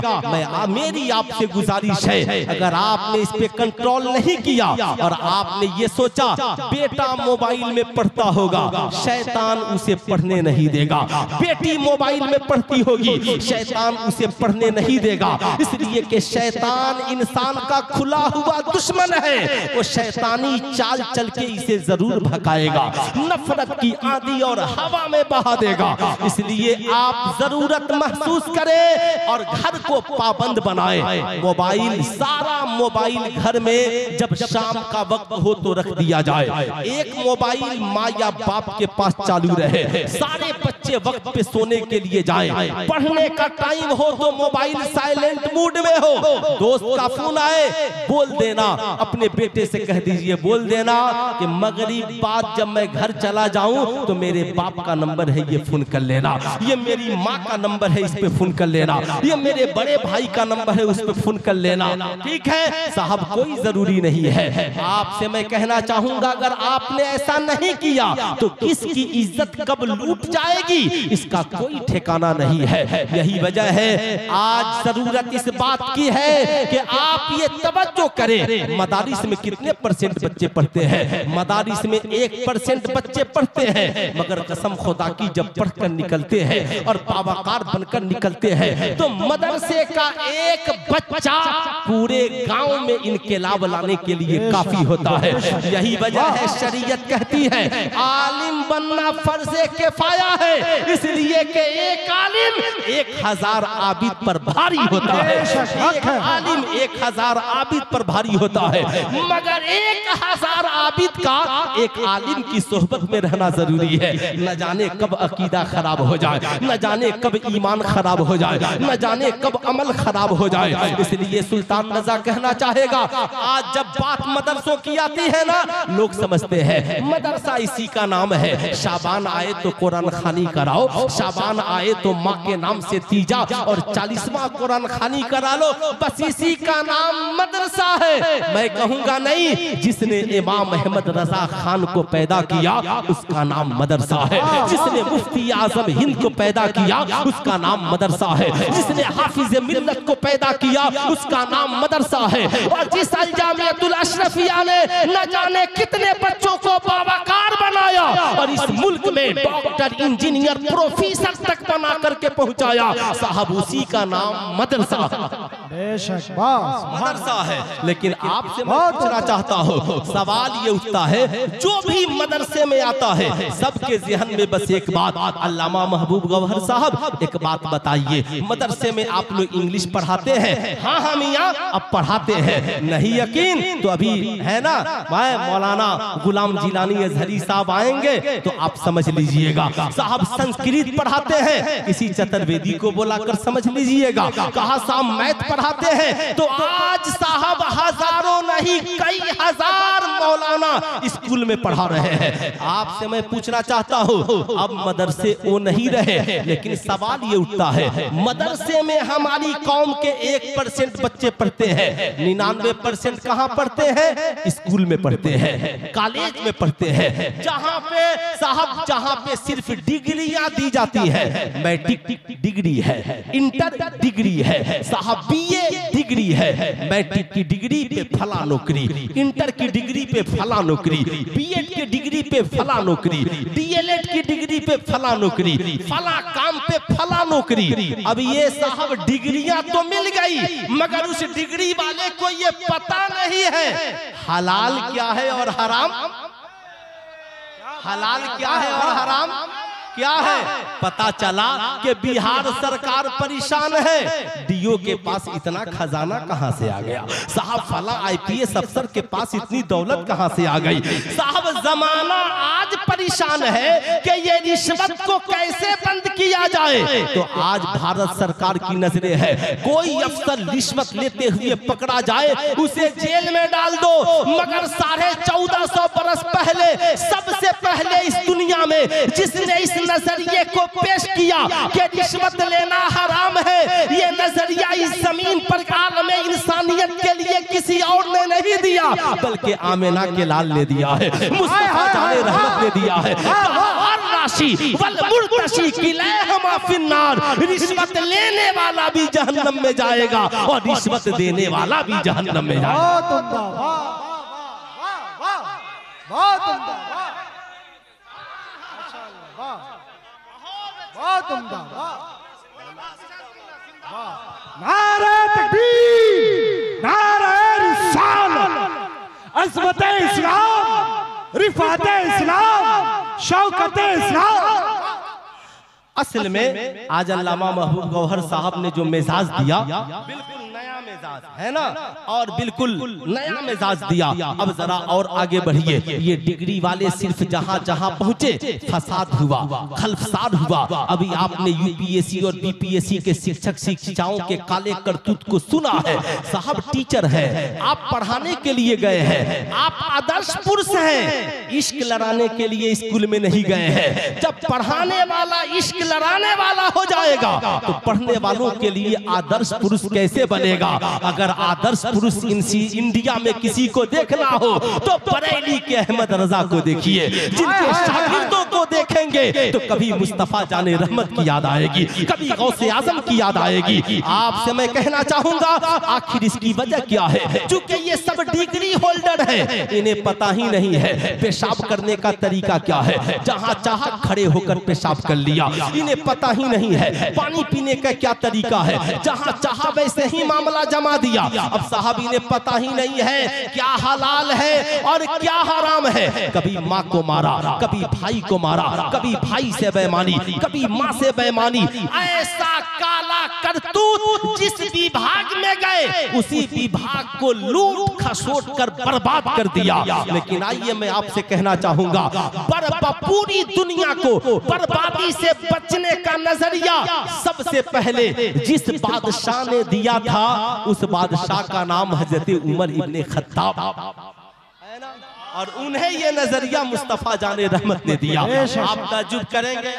A: मेरी आपसे गुजारिश है, अगर आपने इस पे कंट्रोल नहीं किया और आपने ये सोचा बेटा मोबाइल में पढ़ता होगा, शैतान उसे पढ़ने नहीं देगा, बेटी मोबाइल में पढ़ती होगी, शैतान उसे पढ़ने नहीं देगा। इसलिए कि शैतान इंसान का खुला हुआ दुश्मन है, वो शैतानी चाल चल के इसे जरूर भगाएगा, नफरत की आंधी और हवा में बहा देगा। इसलिए आप जरूरत महसूस करें और घर को पाबंद बनाएं। मोबाइल, सारा मोबाइल घर में जब शाम का वक्त हो तो रख दिया जाए। एक मोबाइल माँ या बाप के पास चालू रहे, सारे बच्चे वक्त पे सोने के लिए जाएं। पढ़ने का टाइम हो तो मोबाइल साइलेंट मूड में हो। दोस्त का फोन आए, बोल देना, अपने बेटे से कह दीजिए, बोल देना कि मगरिब बाद जब मैं घर चला जाऊं तो मेरे बाप का नंबर है, ये फोन कर लेना, ये मेरी माँ का नंबर है, इस पे फोन कर लेना, ये मेरे बड़े भाई का नंबर है, उस पे फोन कर लेना। ठीक है साहब, कोई जरूरी नहीं है। आपसे मैं कहना चाहूंगा, अगर आपने ऐसा नहीं किया तो किसकी इज्जत कब लूट जाएगी इसका कोई ठिकाना नहीं है। यही वजह है आज जरूरत इस बात की है कि आप ये तवज्जो करें। मदारिस में कितने % बच्चे पढ़ते हैं? मदारिस में 1% बच्चे पढ़ते हैं, मगर कसम खुदा की जब पढ़कर निकलते हैं और बावकार बनकर निकलते हैं तो मदरसे का एक बच्चा पूरे गांव में इनकलाब लाने के लिए काफी होता है। यही वजह है शरीयत कहती है आलिम बनना फर्ज़े किफ़ाया है, इसलिए कि एक आलिम 1000 आबिद पर भारी होता है। एक आलिम 1000 आबिद पर भारी होता है, मगर 1000 आबिद का एक आलिम की सोहबत में रहना जरूरी है। न जाने कब अकीदा खराब हो जाए, न जाने कब ईमान खराब हो जाए, न जाने कब अमल खराब हो जाए। इसलिए सुल्तान रजा कहना चाहेगा, आज जब बात मदरसों की आती है ना, लोग समझते हैं मदरसा इसी का नाम है। शाबान आए तो कुरान खानी कराओ, शाबान आए तो माँ के नाम से तीजा और 40वां कुरान खानी करा लो, बस इसी का नाम मदरसा है। मैं कहूँगा नहीं, जिसने इमाम अहमद रजा खान को पैदा किया उसका नाम मदरसा है, जिसने मुफ्ती आजम हिंद को पैदा किया उसका नाम मदरसा है, जिसने हाफिज मिल्लत को पैदा किया उसका नाम मदरसा है, और जिस अल जामियतुल अशरफिया ने न जाने कितने बच्चों को बावकार बनाया और इस मुल्क में डॉक्टर, इंजीनियर, प्रोफेसर तक बना करके पहुंचाया, साहब उसी का नाम मदरसा मदरसा है। लेकिन आपसे मैं पूछना चाहता हूँ, सवाल ये उठता है, जो भी मदरसे में आता है सबके ज़हन में बस एक बात, अल्लामा महबूब गौहर साहब एक बात बताइए, मदरसे में आप लोग इंग्लिश पढ़ाते हैं? हाँ हाँ मियाँ अब पढ़ाते हैं। नहीं यकीन तो अभी है ना, मैं मौलाना गुलाम जिलानी अजहरी साहब आएंगे तो आप समझ लीजिएगा। साहब संस्कृत पढ़ाते हैं, किसी चतुर्वेदी को बुलाकर समझ लीजिएगा। कहा साहब मैथ पढ़ाते हैं, तो आज साहब हजारों नहीं कई हजार मौलाना स्कूल में पढ़ा रहे हैं। आपसे मैं पूछना चाहता हूँ, अब मदरसे वो नहीं रहे, लेकिन सवाल ये उठता है, मदरसे में हमारी कौम के 1% बच्चे पढ़ते हैं, 99% कहाँ पढ़ते हैं? स्कूल में पढ़ते हैं, कॉलेज में पढ़ते हैं, जहाँ पे साहब जहाँ पे सिर्फ डिग्रियां दी जाती है। मैट्रिक डिग्री है, इंटर डिग्री है, साहब बीए डिग्री है, मैट्रिक की डिग्री पे फला नौकरी, इंटर की डिग्री पे फला नौकरी, बीएड की डिग्री पे फला नौकरी, डीएलएड की डिग्री पे फला नौकरी, फला काम पे फला नौकरी। अब ये साहब डिग्रियां तो मिल गई, मगर उस डिग्री वाले को ये पता नहीं है हलाल क्या है और हराम, हलाल क्या है और हराम क्या है। पता चला कि बिहार सरकार परेशान है, डीओ के पास इतना खजाना कहां से आ गया साहब, फला आईपीएस अफसर के पास इतनी दौलत कहां से आ गई साहब। जमाना आज परेशान है कि ये रिश्वत को कैसे बंद किया जाए। तो आज भारत सरकार की नजरें है, कोई अफसर रिश्वत लेते हुए पकड़ा जाए उसे जेल में डाल दो। मगर 1450 बरस पहले, सबसे पहले इस दुनिया में जिसने इस नजरिए को पेश किया कि रिश्वत लेना हराम है, ये नजरिया इस जमीन पर आलम इंसानियत के लिए किसी और ने नहीं दिया, बल्कि आमिना के लाल ने दिया है, मुस्तफा जाने रहमत ने दिया है। रिश्वत लेने वाला भी जहन्नम में जाएगा और रिश्वत देने वाला भी जहन्नम में जाएगा।
B: नारे तकबीर, नारे रिसालत, अज़मत-ए इस्लाम, रिफ़ात-ए इस्लाम, शौकत-ए इस्लाम।
A: असल में आज अल्लामा महबूब गौहर साहब ने जो मिजाज दिया, बिल्कुल नया मिजाज है ना, और बिल्कुल नया मिजाज दिया। अब जरा और आगे बढ़िए। ये डिग्री वाले सिर्फ जहां जहां पहुंचे फसाद हुआ, खल्फसाद हुआ। अभी आपने यूपीएससी और बीपीएससी के शिक्षक शिक्षिकाओं के काले करतूत को सुना है साहब। टीचर है, आप पढ़ाने के लिए गए हैं, आप आदर्श पुरुष हैं, इश्क लड़ाने के लिए स्कूल में नहीं गए हैं। जब पढ़ाने वाला इश्क लड़ाने वाला हो जाएगा तो पढ़ने वालों के लिए आदर्श पुरुष कैसे बनेगा। अगर आदर्श पुरुष इंडिया में किसी को देखना हो तो बरेली के अहमद रजा को देखिए, जिनके शागिर्दों को देखेंगे तो कभी मुस्तफा जाने रहमत की याद आएगी, कभी गौसे आजम की याद आएगी। आपसे मैं कहना चाहूंगा आखिर इसकी वजह क्या है। चूंकि ये सब डिग्री होल्डर है, इन्हें पता ही नहीं है पेशाब करने का तरीका क्या है, जहां चाहा खड़े होकर पेशाब कर लिया। इन्हें पता ही नहीं है पानी पीने का क्या तरीका है, जहां चाहा वैसे ही मामला जमा दिया। अब साहब इन्हें पता ही नहीं है क्या हलाल है और क्या हराम है। कभी माँ को मारा, कभी भाई को मारा, कभी भाई से बेईमानी, कभी माँ से बेईमानी। ऐसा काला करतूत जिस विभाग में गए उसी विभाग को लूट खसोट कर बर्बाद कर दिया। लेकिन आइए मैं आपसे कहना चाहूंगा, पूरी दुनिया को बर्बादी से बचने का नजरिया सबसे पहले जिस बादशाह ने दिया था उस बादशाह का नाम हजरत उमर इब्ने खत्ताब, और उन्हें ये नजरिया मुस्तफा जाने रहमत ने दिया। आप ताज्जुब करेंगे,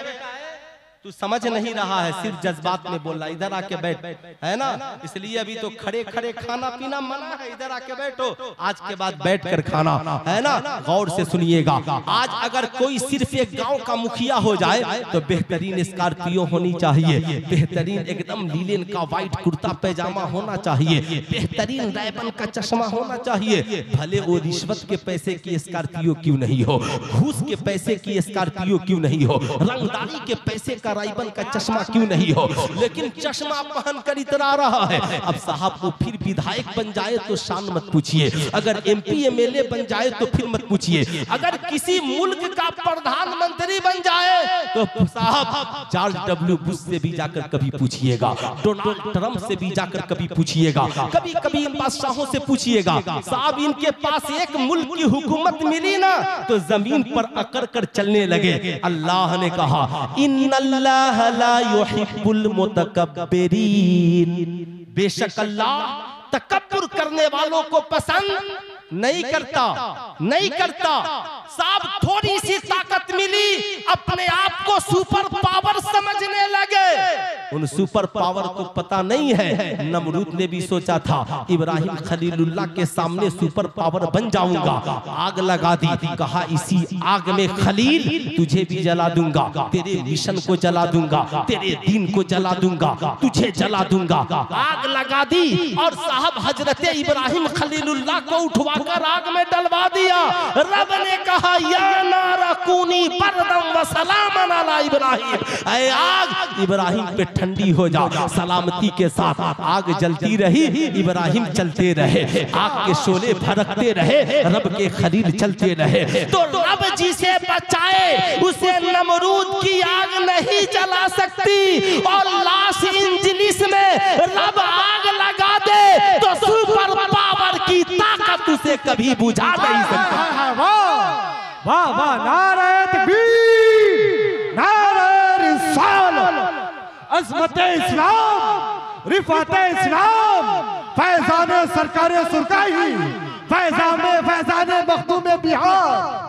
A: तू समझ नहीं रहा है, सिर्फ जज्बात में बोल रहा, इधर आके बैठ, है ना। इसलिए अभी तो खड़े खड़े खाना पीना मना है, इधर आके बैठो, आज के बाद बैठ कर खाना, है ना। गौर से सुनिएगा, आज अगर कोई सिर्फ एक गांव का मुखिया हो जाए तो बेहतरीन स्कॉर्पियो होनी चाहिए, बेहतरीन एकदम लीलन का व्हाइट कुर्ता पैजामा होना चाहिए, बेहतरीन रायबन का चश्मा होना चाहिए। भले वो रिश्वत के पैसे की स्कॉर्पियो क्यों नहीं हो, घूस के पैसे की स्कॉर्पियो क्यों नहीं हो, रंगदारी के पैसे का राइबन का चश्मा क्यों नहीं हो, लेकिन चश्मा पहन कर इतरा रहा है। अब साहब वो फिर विधायक बन जाए तो शान मत पूछिए, अगर एमपी एमएलए बन जाए तो फिर मत पूछिए, अगर किसी मुल्क का प्रधानमंत्री बन जाए तो साहब जॉर्ज डब्ल्यू बुश से भी जाकर कभी पूछिएगा, डोनाल्ड ट्रंप से भी जाकर कभी पूछिएगा, कभी कभी इन बादशाहों से पूछिएगा। साहब इनके पास एक मुल्क की हुकूमत मिली ना तो जमीन पर अकड़ कर चलने लगे। अल्लाह ने कहा इन्नल्लाह ला युहिब्बुल मुतकब्बिरीन, बेशक अल्लाह तकब्बुर करने वालों को पसंद नहीं करता, नहीं करता। साहब थोड़ी सी ताकत मिली, अपने आप को सुपर पावर समझने लगे। उन सुपर पावर को पता नहीं है, नमरूद ने भी सोचा था इब्राहिम खलीलुल्लाह के सामने सुपर पावर बन जाऊंगा। आग लगा दी, कहा इसी आग में खलील तुझे भी जला दूंगा, तेरे मिशन को जला दूंगा, तेरे दीन को जला दूंगा, तुझे जला दूंगा। आग लगा दी और साहब हजरत इब्राहिम खलीलुल्लाह को उठवाकर आग में डलवा दिया। रब ने कहा या नारा कूनी बरदम व सलामन अला इब्राहिम, ऐ आग इब्राहिम पे ठंडी हो जा। सलामती के साथ आग जलती रही, इब्राहिम चलते रहे, आग के शोले भड़कते रहे, रब के खलील चलते रहे। तो रब जिसे बचाए उसे नमरूद की आग नहीं जला सकती, और लॉस एंजलिस में रब आग लगा दे तो सुपर पावर की ताकत उसे कभी बुझा नहीं सकती।
B: वाह वाह, नारे तकबीर, नारे रिसालत, अज़मते इस्लाम, रिफ़ाते इस्लाम, फैज़ाने सरकारे सुरकाई, फैज़ाने मखदूमे बिहार।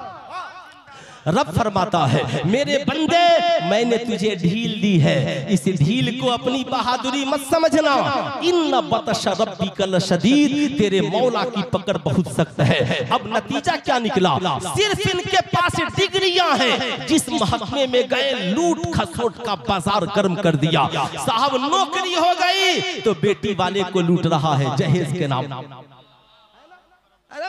A: रब फरमाता है मेरे बंदे मैंने तुझे ढील दी है, इस ढील को अपनी बहादुरी मत समझना। इन्ना बतश रब्बिका लशदीद, तेरे मौला की पकड़ बहुत सख्त है। अब नतीजा क्या निकला? सिर्फ इनके पास डिग्रियां हैं, जिस महकमे में गए लूट खसोट का बाजार गर्म कर दिया। साहब नौकरी हो गई तो बेटी वाले को लूट रहा है जहेज के नाम।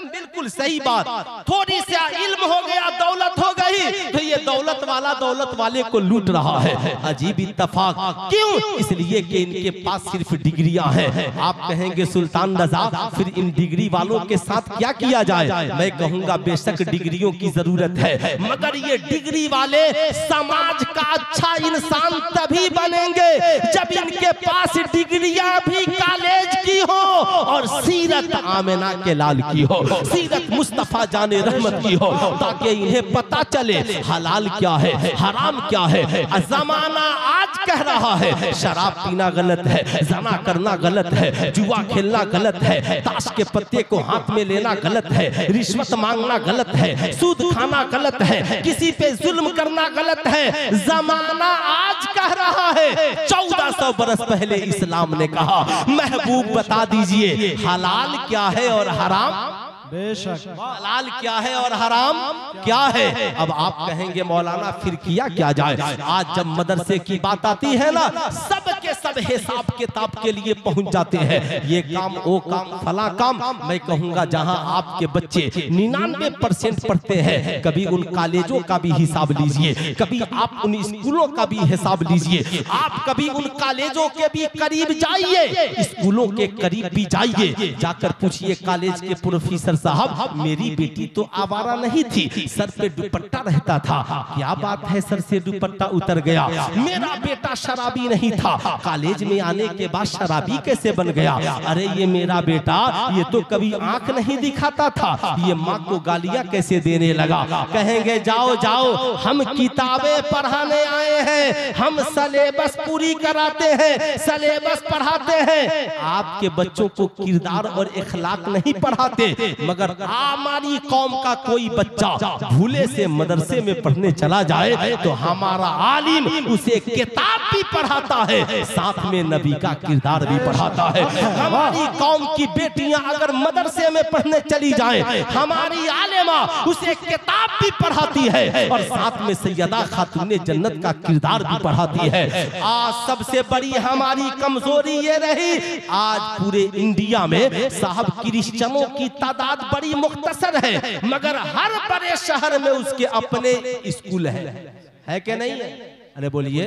A: बिल्कुल सही बात। थोड़ी सा इल्म हो गया, दौलत हो गई तो ये दौलत वाला दौलत वाले को लूट रहा है। अजीब इत्तेफाक क्यों? इसलिए कि इनके पास सिर्फ डिग्रियां हैं। आप कहेंगे सुल्तान रजा फिर इन डिग्री वालों के साथ क्या किया जाए? मैं कहूंगा बेशक डिग्रियों की जरूरत है, मगर ये डिग्री वाले समाज का अच्छा इंसान तभी बनेंगे जब इनके पास डिग्रियां भी कॉलेज की हो और सीरत आमिना के लाल की हो, सीरत मुस्तफा जाने रहमत की हो, ताकि इन्हें पता चले हलाल क्या है, हराम क्या है। जमाना आज कह रहा है शराब पीना गलत है, जना करना गलत है, जुआ खेलना गलत है, ताश के पत्ते को हाथ में लेना गलत है, रिश्वत मांगना गलत है, सूद खाना गलत है, किसी पे जुल्म करना गलत है। जमाना आज कह रहा है, 1400 बरस पहले इस्लाम ने कहा महबूब बता दीजिए हलाल क्या है और हराम
B: बेशक,
A: हलाल क्या है और हराम क्या है। अब आप कहेंगे मौलाना फिर किया क्या जाए? आज जब मदरसे की बात आती है ना, सब के सब हिसाब किताब के लिए पहुंच जाते हैं, ये काम वो काम फला काम। मैं कहूंगा जहां आपके बच्चे 99% पढ़ते हैं, कभी उन कॉलेजों का भी हिसाब लीजिए, कभी आप उन स्कूलों का भी हिसाब लीजिए, आप कभी उन कॉलेजों के भी करीब जाइए, स्कूलों के करीब भी जाइए, जाकर पूछिए कॉलेज के प्रोफेसर साहब मेरी बेटी तो आवारा नहीं थी, सर पे दुपट्टा रहता था, क्या बात है सर से दुपट्टा उतर गया? मेरा बेटा शराबी नहीं था, कॉलेज में आने के बाद शराबी कैसे बन गया? अरे ये मेरा बेटा ये तो कभी आंख नहीं दिखाता था, ये माँ को गालियां कैसे देने लगा? कहेंगे जाओ जाओ हम किताबें पढ़ाने आए हैं, हम सिलेबस पूरी कराते हैं, सिलेबस पढ़ाते हैं। आपके बच्चों को किरदार और इखलाक नहीं पढ़ाते, मगर हमारी कौम का कोई बच्चा भूले से मदरसे में पढ़ने चला जाए तो हमारा आलिम उसे किताब भी पढ़ाता है, साथ में नबी का किरदार भी पढ़ाता है। हमारी कौम की बेटियां अगर मदरसे में पढ़ने चली जाएं, हमारी आलिमा उसे किताब भी पढ़ाती है और साथ में सैयदा खातून जन्नत का किरदार भी पढ़ाती है। आज सबसे बड़ी हमारी कमजोरी ये रही, आज पूरे इंडिया में साहब क्रिश्चियनों की तादाद बड़ी मुख्तसर है, मगर हर बड़े शहर में उसके अपने स्कूल है कि नहीं है? अरे बोलिए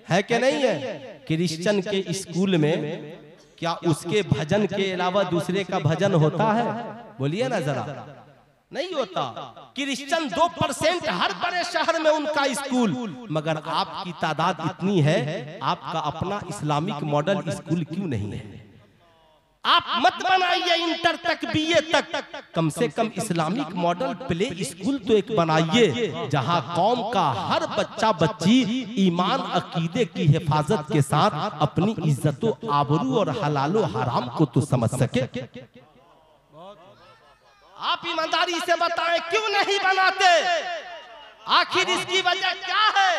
A: है कि नहीं है? क्रिश्चियन के स्कूल में क्या उसके भजन के अलावा दूसरे का भजन होता है? बोलिए ना जरा, नहीं होता। क्रिश्चियन 2% हर बड़े शहर में उनका स्कूल, मगर आपकी तादाद इतनी है, आपका अपना इस्लामिक मॉडल स्कूल क्यों नहीं है? आप मत बनाइए इंटर तक बीए तक, कम से कम इस्लामिक मॉडल प्ले स्कूल तो एक बनाइए जहां कौम का हर बच्चा बच्ची ईमान अकीदे की हिफाजत के साथ अपनी इज्जतो आबरू और हलालो हराम को तो समझ सके। आप ईमानदारी से बताएं क्यों नहीं बनाते, आखिर इसकी वजह क्या है?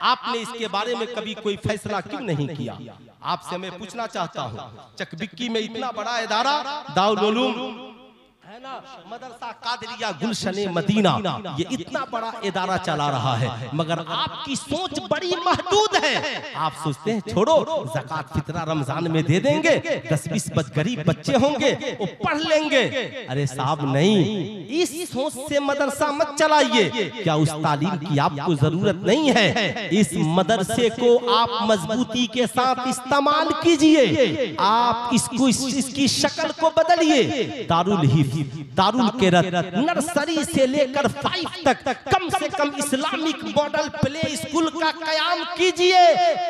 A: आपने इसके बारे में कभी कोई फैसला क्यों नहीं किया? आपसे मैं पूछना चाहता हूँ, चकबिक्की में इतना बड़ा इदारा दारुल उलूम है ना, मदरसा कादरिया गुलशने मदीना, ये इतना बड़ा इदारा चला रहा है, मगर आपकी सोच बड़ी महदूद है। आप सोचते हैं छोड़ो, ज़कात फितरा रमजान में दे देंगे, 10-20 गरीब बच्चे होंगे वो पढ़ लेंगे। अरे साहब नहीं, इस सोच से मदरसा मत चलाइए। क्या उस तालीम की आपको जरूरत नहीं है? इस मदरसे को आप मजबूती के साथ इस्तेमाल कीजिए। आप इसको इसकी शक्ल को बदलिए। दारुल हिफ्ज़, दारुल क़िरात, नर्सरी से लेकर 5 तक कम से कम इस्लामिक मॉडल प्ले स्कूल का कयाम कीजिए,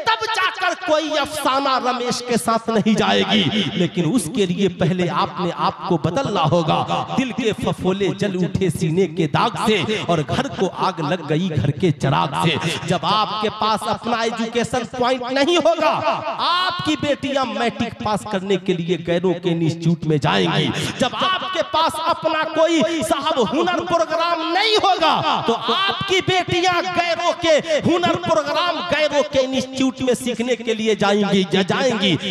A: तब जाकर कोई अफसाना रमेश के साथ नहीं जाएगी। लेकिन उसके लिए पहले आपने आपको बदलना होगा। दिल के फफोले जल उठे सीने के दाग से, और घर को आग लग गई घर के चिराग से। जब आपके पास अपना एजुकेशन पॉइंट नहीं होगा, आपकी बेटियां मैट्रिक पास करने के लिए गैरों के इंस्टीट्यूट में जाएंगी। जब आपके पास अपना कोई साहब हुनर प्रोग्राम नहीं होगा, तो आपकी बेटियां गैरों के हुनर प्रोग्राम, गैरों के इंस्टीट्यूट में सीखने के लिए जाएंगी।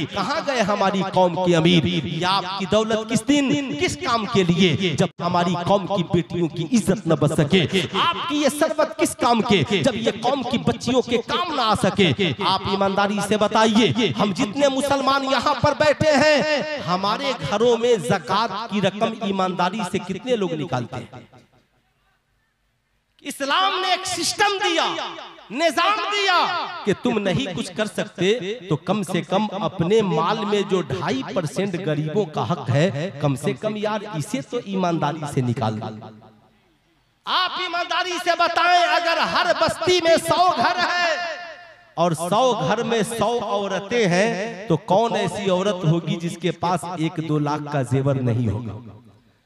A: कहां गए हमारी कौम के अमीर? या आपकी दौलत किस दिन किस काम के लिए? जब हमारी कौम की बेटियों की इज्जत न बच सके। आपकी ये सरबत किस काम के? जब ये कौम की बच्चियों के काम ना आ सके। आप ईमानदारी से बताइए, हम जितने मुसलमान यहाँ पर बैठे हैं, हमारे घरों में ज़कात की रकम ईमानदारी से कितने लोग निकालते हैं? इस्लाम ने एक सिस्टम दिया, निजाम दिया कि तुम नहीं कुछ कर सकते तो कम से कम अपने माल में जो 2.5% गरीबों का हक है, कम से कम यार इसे तो ईमानदारी से निकाल दो। आप ईमानदारी से बताएं, अगर हर बस्ती में 100 घर है और 100 घर में 100 औरतें हैं, तो कौन ऐसी औरत होगी जिसके पास 1-2 लाख का जेवर नहीं होगा?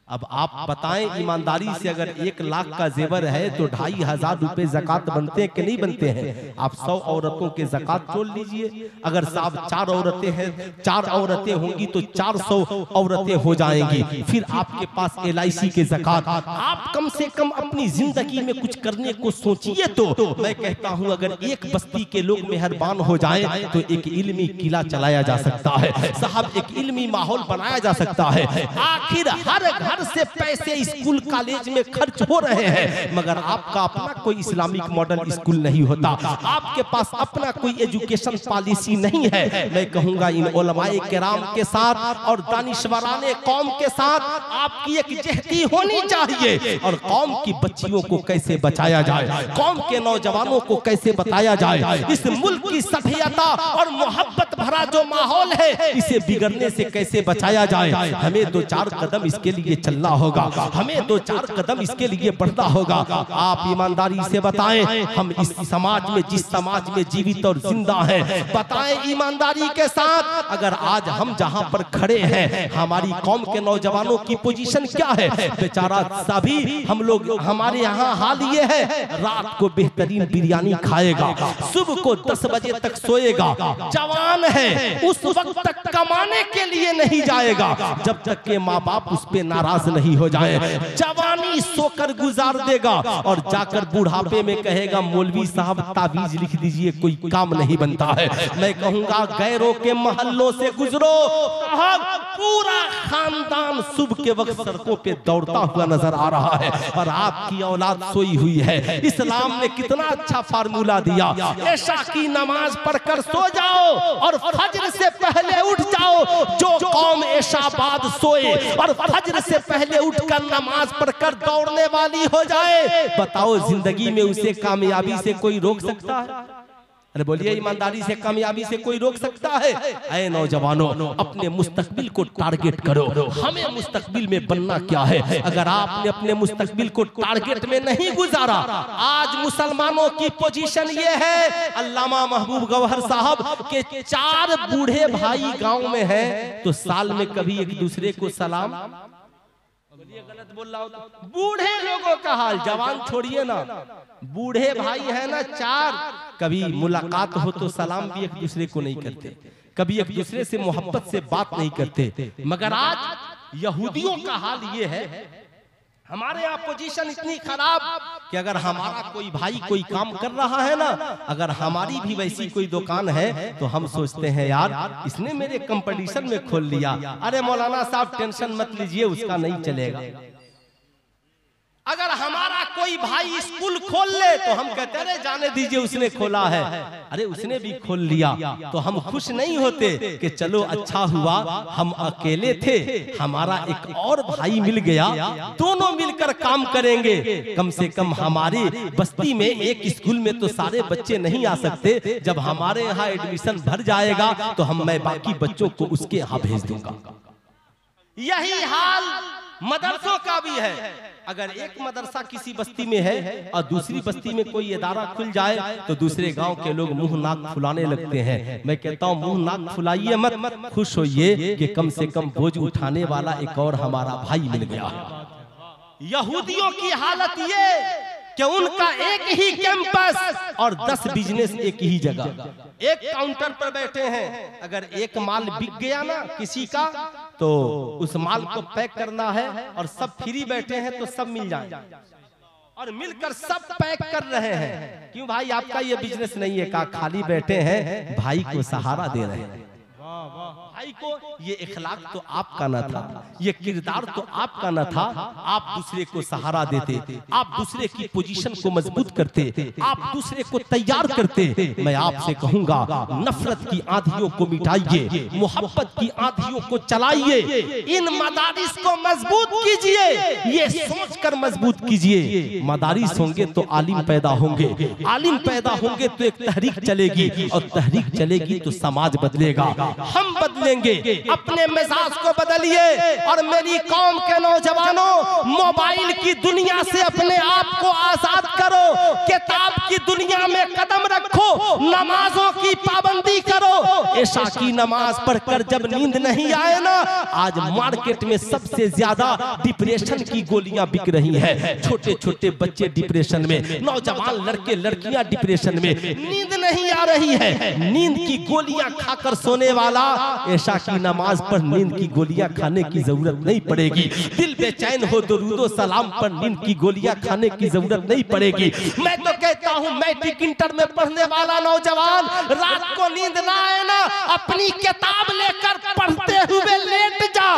A: अब आप बताएं ईमानदारी से, अगर 1 लाख का जेवर है तो 2,500 रुपए ज़कात बनते हैं कि नहीं बनते हैं? आप 100 औरतों के ज़कात तोड़ लीजिए। अगर साहब 4 औरतें हैं, 4 औरतें होंगी तो 400 औरतें हो जाएंगी। फिर आपके पास LIC के ज़कात। आप कम से कम अपनी जिंदगी में कुछ करने को सोचिए। तो मैं कहता हूँ, अगर एक बस्ती के लोग मेहरबान हो जाए तो एक इल्मी किला चलाया जा सकता है साहब, एक इल्मी माहौल बनाया जा सकता है। आखिर हर घर से पैसे स्कूल कॉलेज में खर्च हो रहे हैं, मगर आपका अपना कोई इस्लामिक मॉडल स्कूल नहीं होता। आपके पास अपना कोई एजुकेशन पॉलिसी नहीं है। मैं कहूंगा इन उलमाए किराम के साथ और दानिशवराने कौम के साथ आपकी एक जहदी होनी चाहिए, और कौम की बच्चियों को कैसे बचाया जाए, कौम के नौजवानों को कैसे बताया जाए, इस मुल्क की सभ्यता और मोहब्बत भरा जो माहौल है, इसे बिगड़ने से कैसे बचाया जाए। हमें 2-4 कदम इसके लिए चलना होगा, हमें 2-4 कदम इसके लिए बढ़ना होगा। आप ईमानदारी से बताएं, हम इस समाज में, जिस समाज में जीवित और जिंदा हैं, बताएं ईमानदारी के साथ, अगर आज हम जहां पर खड़े हैं, हमारी कौम के नौजवानों की पोजीशन क्या है? बेचारा सभी हम लोग, हमारे यहाँ हाल ये है, रात को बेहतरीन बिरयानी खाएगा, सुबह को 10 बजे तक सोएगा, जवान है, उस वक्त तक कमाने के लिए नहीं जाएगा जब तक के माँ बाप उस पे नाराज नहीं हो जाए। जवानी सोकर गुजार देगा और जाकर बुढ़ापे में कहेगा मौलवी साहब ताबीज लिख दीजिए, कोई काम नहीं बनता है। मैं कहूंगा गैरों के महल्लों से गुजरो, पूरा खानदान सुबह के वक्त सड़कों पे दौड़ता हुआ नजर आ रहा है और आपकी औलाद सोई हुई है। इस्लाम ने कितना अच्छा फार्मूला दिया, ऐशा की नमाज पढ़कर सो जाओ और फजर से पहले उठ जाओ। जो कौम ऐशा बाद सोए और फजर से पहले उठकर नमाज पढ़कर दौड़ने वाली हो जाए, बताओ जिंदगी में उसे कामयाबी से कोई रोक सकता है? अरे बोलिए, ईमानदारी से कामयाबी से कोई रोक सकता है? ऐ नौजवानों, अपने मुस्तकबिल को टारगेट करो। हमें मुस्तकबिल में बनना क्या है? अगर आपने अपने मुस्तकबिल को टारगेट में नहीं गुजारा, आज मुसलमानों की पोजीशन ये है, अल्लामा महबूब गौहर साहब के 4 बूढ़े भाई गांव में है, तो साल में कभी एक दूसरे को सलाम, गलत बोल रहा हूं, बूढ़े लोगों का हाल, जवान छोड़िए ना, बूढ़े भाई है ना 4, कभी मुलाकात हो तो सलाम भी एक दूसरे को नहीं करते, कभी एक दूसरे से मोहब्बत से बात नहीं करते। मगर आज यहूदियों का हाल ये है, हमारे यहाँ पोजीशन इतनी खराब कि अगर हमारा कोई भाई कोई काम कर रहा है ना, अगर हमारी भी वैसी कोई दुकान है तो हम सोचते हैं यार इसने मेरे कंपटीशन में खोल लिया, अरे मौलाना साहब टेंशन मत लीजिए उसका नहीं चलेगा। अगर हमारा कोई भाई स्कूल खोल ले तो हम कहते हैं अरे जाने दीजिए उसने खोला है, अरे उसने भी खोल लिया तो हम खुश नहीं होते कि चलो अच्छा हुआ हम अकेले थे, हमारा एक और भाई मिल गया, दोनों मिलकर काम करेंगे। कम से कम हमारी बस्ती में एक स्कूल में तो सारे बच्चे नहीं आ सकते, जब हमारे यहाँ एडमिशन भर जाएगा तो मैं बाकी बच्चों को उसके यहाँ भेज दूंगा। यही हाल मदरसों का भी है। अगर एक मदरसा किसी बस्ती में है और दूसरी बस्ती में कोई इदारा खुल जाए तो दूसरे गांव के लोग मुंह नाक फुलाने लगते हैं। मैं कहता हूं मुंह नाक फुलाइए मत, खुश होइए कि कम से कम बोझ उठाने वाला एक और हमारा भाई मिल गया। यहूदियों की हालत ये कि उनका एक ही कैंपस और 10 बिजनेस एक ही जगह, एक काउंटर पर बैठे हैं। अगर एक माल बिक गया ना किसी का तो उस माल को पैक करना है और सब फ्री बैठे हैं तो सब मिल जाए और मिलकर सब पैक कर रहे हैं। क्यों भाई आपका ये बिजनेस नहीं है? का खाली बैठे हैं, भाई को सहारा दे रहे हैं। भाई को ये इखलाक तो आपका न था, ये किरदार तो आपका न था। आप दूसरे को सहारा देते, आप दूसरे की पोजीशन को मजबूत करते, आप दूसरे को तैयार करते। मैं आपसे कहूंगा नफरत की आंधियों को मिटाइए, मोहब्बत की आंधियों को चलाइए, इन मदारिस को मजबूत कीजिए, ये सोचकर मजबूत कीजिए। मदारिस होंगे तो आलिम पैदा होंगे, आलिम पैदा होंगे तो एक तहरीक चलेगी और तहरीक चलेगी तो समाज बदलेगा। हम बदलेंगे, अपने मिजाज को बदलिए। और मेरी कौम के नौजवानों, मोबाइल की दुनिया से अपने आप को आजाद करो, किताब की दुनिया में कदम रखो, नमाजों की पाबंदी करो। ऐशा की नमाज पढ़कर जब नींद नहीं आए ना, आज मार्केट में सबसे ज्यादा डिप्रेशन की गोलियां बिक रही है। छोटे छोटे बच्चे डिप्रेशन में, नौजवान लड़के लड़कियां डिप्रेशन में, नींद नहीं आ रही है। नींद की गोलियां खाकर सोने वाला ऐशा की नमाज पर नींद की गोलियां खाने की जरूरत नहीं पड़ेगी। दिल बेचैन हो तो रुदो सलाम पर नींद की गोलियां खाने की जरूरत नहीं पड़ेगी। मैं तो कहता हूं मैट्रिक इंटर में पढ़ने वाला नौजवान, रात को नींद ना आए ना, अपनी किताब लेकर पढ़ते हुए लेट जा,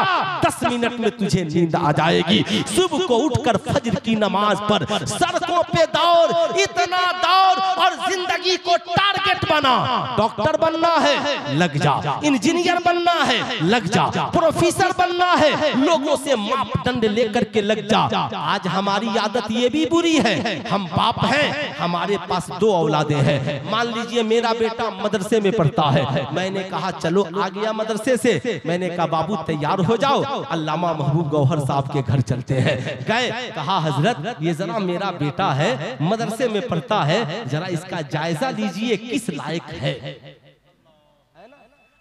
A: 10 मिनट में तुझे नींद आ जाएगी। सुबह को उठकर फज्र की नमाज पर सड़कों पे दौड़, इतना दौड़ और जिंदगी को टारगेट बना। डॉक्टर बनना है लग जा, इंजीनियर बनना है लग जा, प्रोफेसर बनना है लोगों से मापदंड लेकर के लग जा। आज हमारी आदत ये भी बुरी है, हम बाप हैं, हमारे पास 2 औलादे हैं। मान लीजिए मेरा बेटा मदरसे में पढ़ता है, मैंने कहा चलो आ गया मदरसे से, मैंने कहा बाबू तैयार हो जाओ, अल्लामा महबूब गौहर साहब के घर चलते हैं। गए, कहा हजरत ये जरा मेरा बेटा है, मदरसे में पढ़ता है, जरा इसका जायजा लीजिए किस लायक है।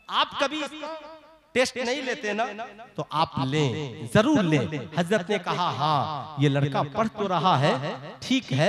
A: आप कभी टेस्ट नहीं लेते ना, तो आप लें, जरूर लें। हजरत ने कहा हाँ ये लड़का पढ़ तो रहा है, ठीक है,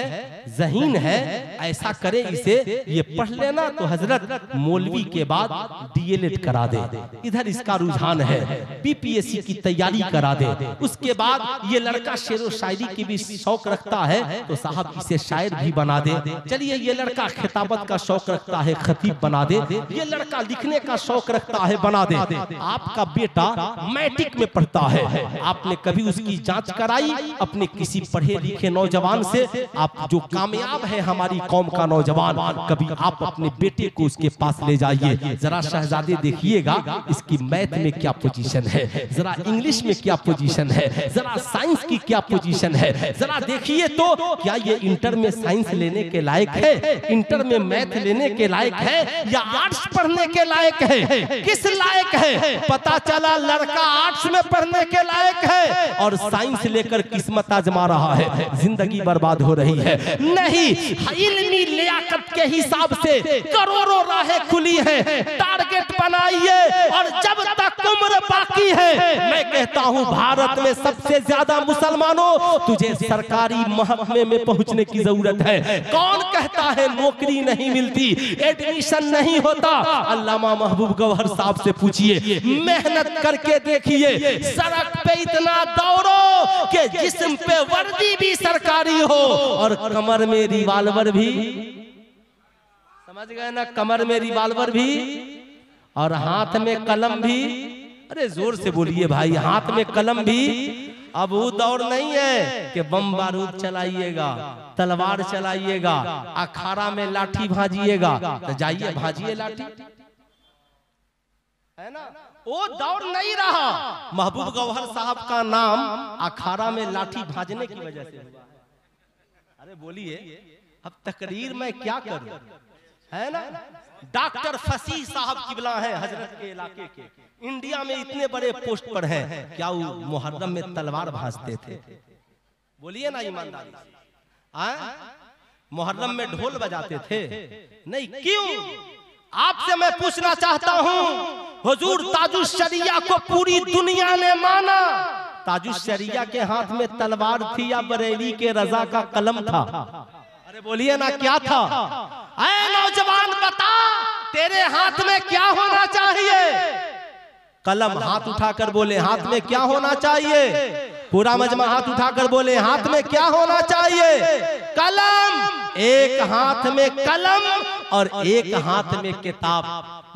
A: ज़हीन है, ऐसा करे इसे ये पढ़ लेना तो हजरत मौलवी के बाद DLED करा दे, इधर इसका रुझान है, PPSC की तैयारी करा दे। उसके बाद ये लड़का शेर व शायरी की भी शौक रखता है तो साहब इसे शायर भी बना दे। चलिए ये लड़का खिताबत का शौक रखता है, खतीब बना दे। ये लड़का लिखने का शौक रखता है, बना दे। आपका बेटा मैट्रिक में पढ़ता है, आपने कभी उसकी जांच कराई अपने किसी पढ़े लिखे नौजवान से? आप जो कामयाब है हमारी कौम का नौजवान, कभी आप अपने बेटे को उसके पास ले जाइए, जरा शहजादे देखिएगा इसकी मैथ में क्या पोजीशन है, जरा इंग्लिश में क्या पोजीशन है, जरा साइंस की क्या पोजीशन है, जरा देखिए तो क्या ये इंटर में साइंस लेने के लायक है, इंटर में मैथ लेने के लायक है, या आर्ट्स पढ़ने के लायक है? किस लायक है? पता चला लड़का आर्ट्स में पढ़ने के लायक है और साइंस लेकर किस्मत आजमा रहा है, जिंदगी बर्बाद हो रही है। नहीं, इल्मी लियाकत के हिसाब से करोड़ों राहें खुली हैं, टारगेट बनाइए और जब तक उम्र बाकी है मैं मैं कहता हूं भारत में सबसे ज्यादा मुसलमानों, तुझे सरकारी महकमे में पहुंचने की जरूरत है। कौन कहता है नौकरी नहीं मिलती, एडमिशन नहीं होता? अल्लामा महबूब गौहर साहब से पूछिए, मेहनत करके देखिए, सड़क पे इतना दौड़ो कि जिस्म पे वर्दी भी सरकारी हो और कमर में रिवाल्वर भी, समझ गए ना, कमर में रिवाल्वर भी और हाथ में कलम भी। अरे जोर से बोलिए भाई, हाथ में कलम भी। अब वो दौर नहीं है कि बम बारूद चलाइएगा, तलवार चलाइएगा, अखाड़ा में लाठी भाजिएगा, तो जाइए भाजिए लाठी, है ना? वो दौर नहीं रहा। महबूब गौहर साहब का नाम अखाड़ा में लाठी भाजने की वजह से। अरे बोलिए, अब तकरीर में क्या करूं, है ना? डॉक्टर फसीह साहब किबला है हजरत के इलाके के, इंडिया में इतने बड़े पोस्ट पर हैं, क्या वो मुहर्रम में तलवार भाजते थे? बोलिए ना ईमानदारी से, मुहर्रम में ढोल बजाते थे? नहीं। क्यों? आपसे मैं पूछना चाहता हूं, हुजूर ताजुश शरिया को पूरी दुनिया ने माना, ताजुश शरिया के हाथ में तलवार थी या बरेली के रजा का कलम था? अरे बोलिए ना, क्या था? ऐ नौजवान बता, तेरे हाथ में क्या होना चाहिए? कलम। हाथ उठाकर बोले हाथ में क्या होना चाहिए? पूरा मजमा हाथ उठाकर बोले हाथ में क्या होना चाहिए? कलम। एक हाथ में कलम और एक हाथ में किताब।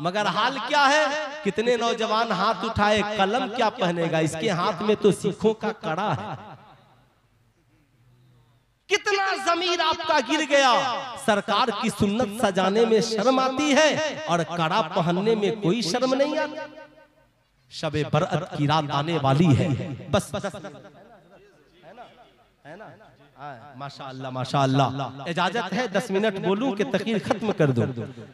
A: मगर हाल क्या है, कितने नौजवान हाथ उठाए, कलम क्या पहनेगा, इसके हाथ में तो सिखों का कड़ा है। कितना जमीर आपका गिर गया। सरकार की सुन्नत सजाने में शर्म आती है और कड़ा पहनने में कोई शर्म नहीं आती। शबे बरअत की रात आने वाली है, बस है ना? माशाअल्लाह माशाअल्लाह। इजाजत है 10 मिनट बोलूं कि तकरीर खत्म कर दूं?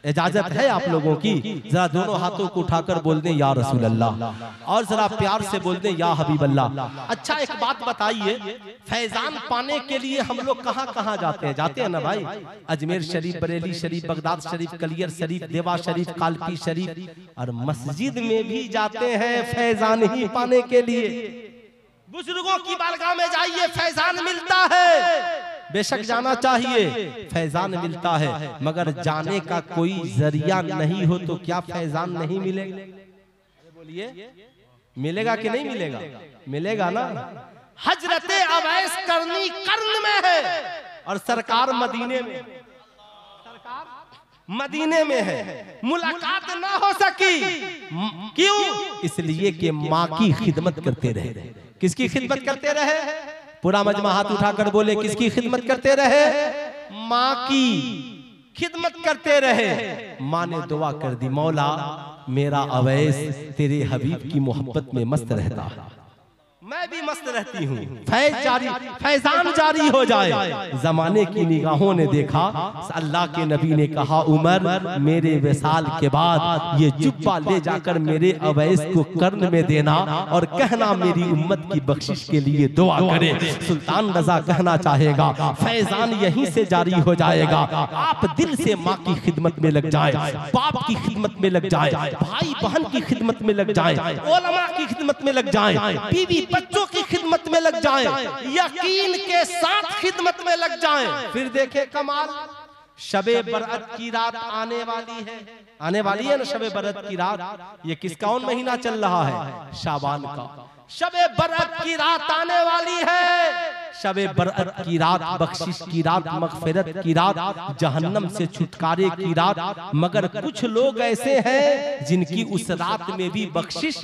A: इजाजत है आप लोगों की? जरा दोनों हाथों को उठाकर बोल दें या रसूल अल्लाह, और जरा प्यार से बोल दें या हबीब अल्लाह। अच्छा एक बात बताइए, फैजान पाने के लिए हम लोग कहाँ कहाँ जाते हैं? जाते हैं ना भाई, अजमेर शरीफ, बरेली शरीफ, बगदाद शरीफ, कलियर शरीफ, देवा शरीफ, कालपी शरीफ, और मस्जिद में भी जाते हैं फैजान ही पाने के लिए। बुजुर्गों की बारगाह में जाइए, फैजान मिलता है। बेशक जाना चाहिए, फैजान मिलता है, मगर जाने का कोई जरिया नहीं हो तो क्या फैजान नहीं मिलेगा? बोलिए, मिलेगा कि नहीं मिलेगा? मिलेगा ना। हजरत अवैस करनी कर्न में है और सरकार मदीने में, मदीने में है, मुलाकात ना हो सकी। क्यों? इसलिए कि माँ की खिदमत करते रहे। किसकी खिदमत करते रहे? पूरा मजमा हाथ उठाकर बोले, किसकी खिदमत करते रहे? माँ की खिदमत करते रहे। माँ ने दुआ कर दी, मौला मेरा अवैस तेरे हबीब की मोहब्बत में मस्त रहता है, मैं भी मस्त रहती हूँ, फैजान जारी हो जाए। जमाने की निगाहों ने देखा, अल्लाह के नबी ने कहा, उमर मेरे विसाल के बाद ये जुब्बा ले जाकर मेरे अवैस को कर्न में देना और कहना मेरी उम्मत की बख्शिश के लिए दुआ करे। सुल्तान रजा कहना चाहेगा, फैजान यहीं से जारी हो जाएगा। आप दिल से माँ की खिदमत में लग जाए, बाप की खिदमत में लग जाए, भाई बहन की खिदमत में लग जाए, उलमा की खिदमत में लग जाए, बीवी बच्चों की खिदमत में लग जाएं, यकीन के साथ खिदमत में लग जाएं, फिर देखे कमाल। शबे बरअत की रात आने वाली है, आने वाली है ना शबे बरअत की रात। ये किस कौन महीना चल रहा है? शाबान का। शबे बरअत की रात आने वाली है। शबे बरअत की रात बख्शिश की रात, मगफिरत की रात, जहन्नम से छुटकारे की रात। मगर कुछ लोग ऐसे हैं जिनकी उस रात में भी बख्शिश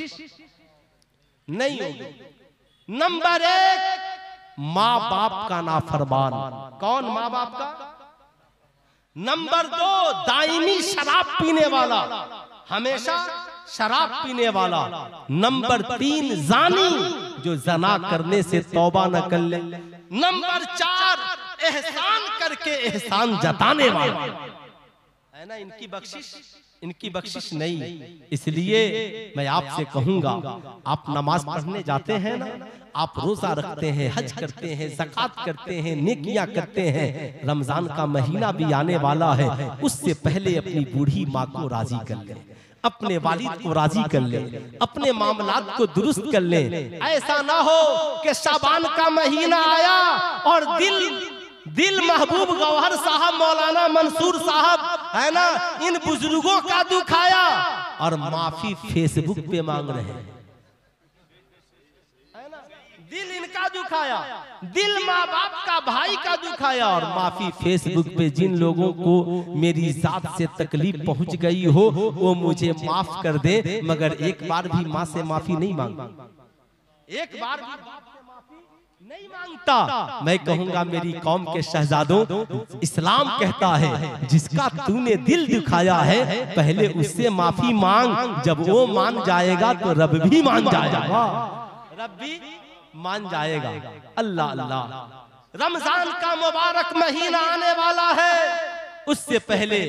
A: नहीं होगी। नंबर 1 माँ बाप का नाफरमान। कौन? माँ बाप का। नंबर 2 दायमी शराब पीने वाला, हमेशा शराब पीने वाला। नंबर 3 जानी, जो जना करने से तौबा न कर ले। नंबर 4 एहसान करके एहसान जताने वाला, है ना। इनकी बख्शिश नहीं। इसलिए मैं आपसे कहूंगा, आप नमाज पढ़ने जाते हैं ना, आप रोजा रखते हैं, हज करते हैं, ज़कात करते हैं, नेकियां करते हैं। रमजान का महीना भी आने वाला है, उससे पहले अपनी बूढ़ी माँ को राजी कर लें, अपने वालिद को राजी कर ले, अपने मामलात को दुरुस्त कर ले। ऐसा ना हो कि शाबान का महीना आया और दिल महबूब गौहर साहब, मौलाना मंसूर साहब, है ना, इन बुजुर्गों का दुखाया और माफी फेसबुक पे मांग रहे हैं। दिल इनका दुखाया, दिल माँ बाप का, भाई का दुखाया और माफी फेसबुक पे जिन लोगों को मेरी जात से तकलीफ पहुंच गई हो वो मुझे माफ कर दे, मगर एक बार भी माँ से माफी नहीं मांगता, एक बार भी नहीं मांगता। मैं कहूंगा मेरी कौम के शहजादों, इस्लाम कहता है जिसका तूने दिल दुखाया है पहले उससे माफी मांग, जब वो मान जाएगा तो रब भी मान जाएगा, रब भी मान जाएगा। अल्लाह अल्लाह। रमजान का मुबारक महीना आने वाला है, उससे पहले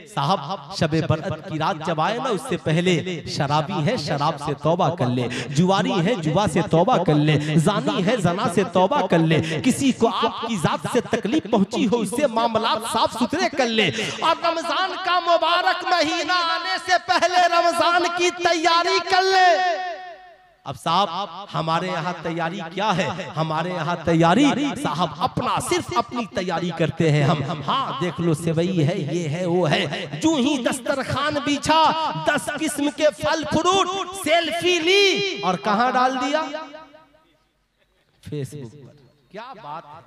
A: साहब शबे बरअत की रात जब आए ना, उससे पहले शराबी है शराब से तौबा कर ले, जुआरी है जुआ से तौबा कर ले, जानी है जना से तौबा कर ले, किसी को आपकी जात से तकलीफ पहुंची हो उससे मामलात साफ सुथरे कर ले। और रमजान का मुबारक महीना आने से पहले रमजान की तैयारी कर ले। अब साहब हमारे यहाँ तैयारी क्या है? हमारे यहाँ तैयारी साहब अपना सिर्फ अपनी तैयारी करते हैं हम। हाँ देख लो सेवई है, ये है, वो है, जो ही दस्तरखान बिछा 10 किस्म के फल फ्रूट, सेल्फी ली और कहाँ डाल दिया? फेसबुक पर। क्या बात है,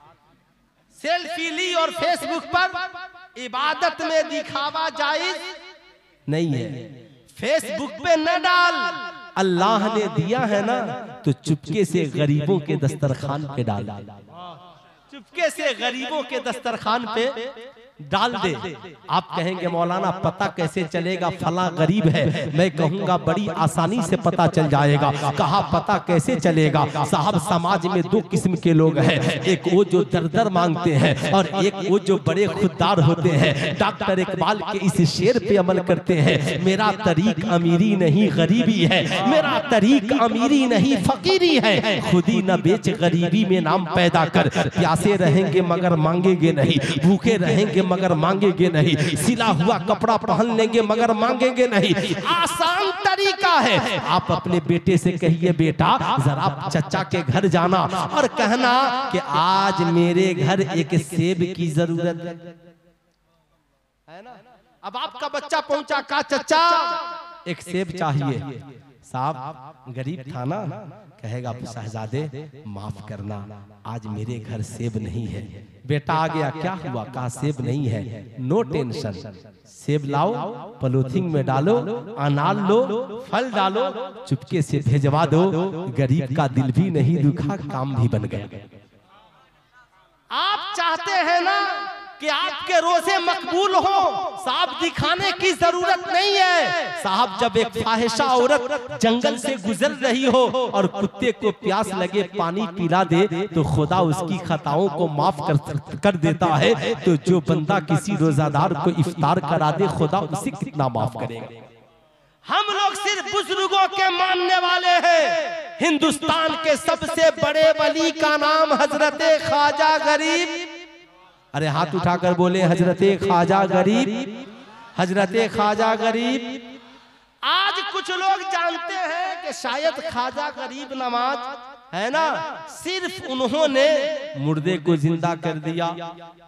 A: सेल्फी ली और फेसबुक पर। इबादत में दिखावा जायज नहीं है, फेसबुक पे न डाल। अल्लाह ने दिया है ना तो चुपके से गरीबों के दस्तरखान पे डाल, चुपके से गरीबों के दस्तरखान पे डाल दे। आप कहेंगे मौलाना पता कैसे चलेगा फला गरीब है? मैं कहूंगा बड़ी आसानी से पता चल जाएगा। कहा पता कैसे चलेगा? साहब समाज में 2 किस्म के लोग हैं, एक वो जो दर मांगते हैं और एक वो जो बड़े खुददार होते हैं। डॉक्टर इकबाल के इस शेर पे अमल करते हैं, मेरा तरीक अमीरी नहीं गरीबी है, मेरा तरीक अमीरी नहीं फकीरी है, खुदी न बेच गरीबी में नाम पैदा कर। प्यासे रहेंगे मगर मांगेंगे नहीं, भूखे रहेंगे मगर मांगेंगे नहीं, सिला हुआ कपड़ा पहन लेंगे मगर मांगेंगे नहीं। आसान तरीका है। आप अपने बेटे से कहिए बेटा जरा चचा के घर जाना और कहना कि आज मेरे घर एक सेब की जरूरत है ना। अब आपका बच्चा पहुंचा, कहा चचा एक सेब चाहिए। साहब गरीब था ना, कहेगा शहजादे माफ करना आज मेरे घर सेब नहीं है। बेटा आ गया, क्या हुआ? कहा सेब नहीं है। नो टेंशन, सेब लाओ, पॉलिथीन में डालो, अनार लो, फल डालो, चुपके से भेजवा दो। गरीब का दिल भी नहीं दुखा, काम भी बन गया। आप चाहते हैं ना कि आपके रोजे मकबूल हो, साहब दिखाने की जरूरत नहीं है। साहब जब एक फाहिशा औरत जंगल से गुजर रही हो और कुत्ते को प्यास लगे पानी पिला दे तो खुदा उसकी खताओं को माफ कर देता है। तो जो बंदा किसी रोजादार को इफ्तार करा दे खुदा उसे कितना माफ करेगा। हम लोग सिर्फ बुजुर्गों के मानने वाले हैं। हिंदुस्तान के सबसे बड़े वली का नाम हजरत ख्वाजा गरीब। अरे हाथ उठाकर बोले हजरते ख्वाजा गरीब, हजरते ख्वाजा गरीब। आज कुछ लोग जानते हैं कि शायद ख्वाजा गरीब नवाज है ना, सिर्फ उन्होंने मुर्दे को जिंदा कर दिया,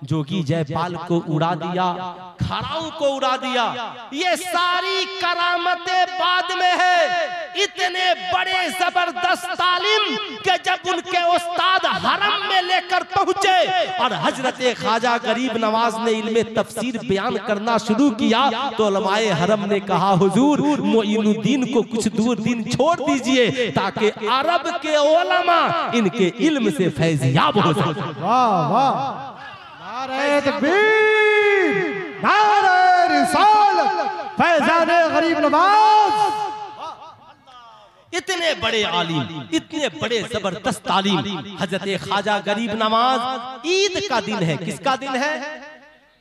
A: जोगी जयपाल को उड़ा दिया, खराऊ को उड़ा दिया। ये सारी करामतें बाद में है। इतने बड़े जबरदस्त तालीम के जब उनके उस्ताद हरम में लेकर पहुंचे और हजरत ख्वाजा गरीब नवाज ने इल्मे तफसीर बयान करना शुरू किया तो उलमाए हरम ने कहा हुजूर मोइनुद्दीन को कुछ दूर दिन छोड़ दीजिए ताकि अरब के उलमा इनके इल्म से फैज़याब हो सके।
B: वाह वाह, नारे तकबीर, नारे रिसालत, फैज़ाने गरीब नवाज।
A: इतने बड़े आलिम, इतने बड़े जबरदस्त तालीम। हजरत ख्वाजा गरीब नवाज ईद का दिन है। किसका दिन है?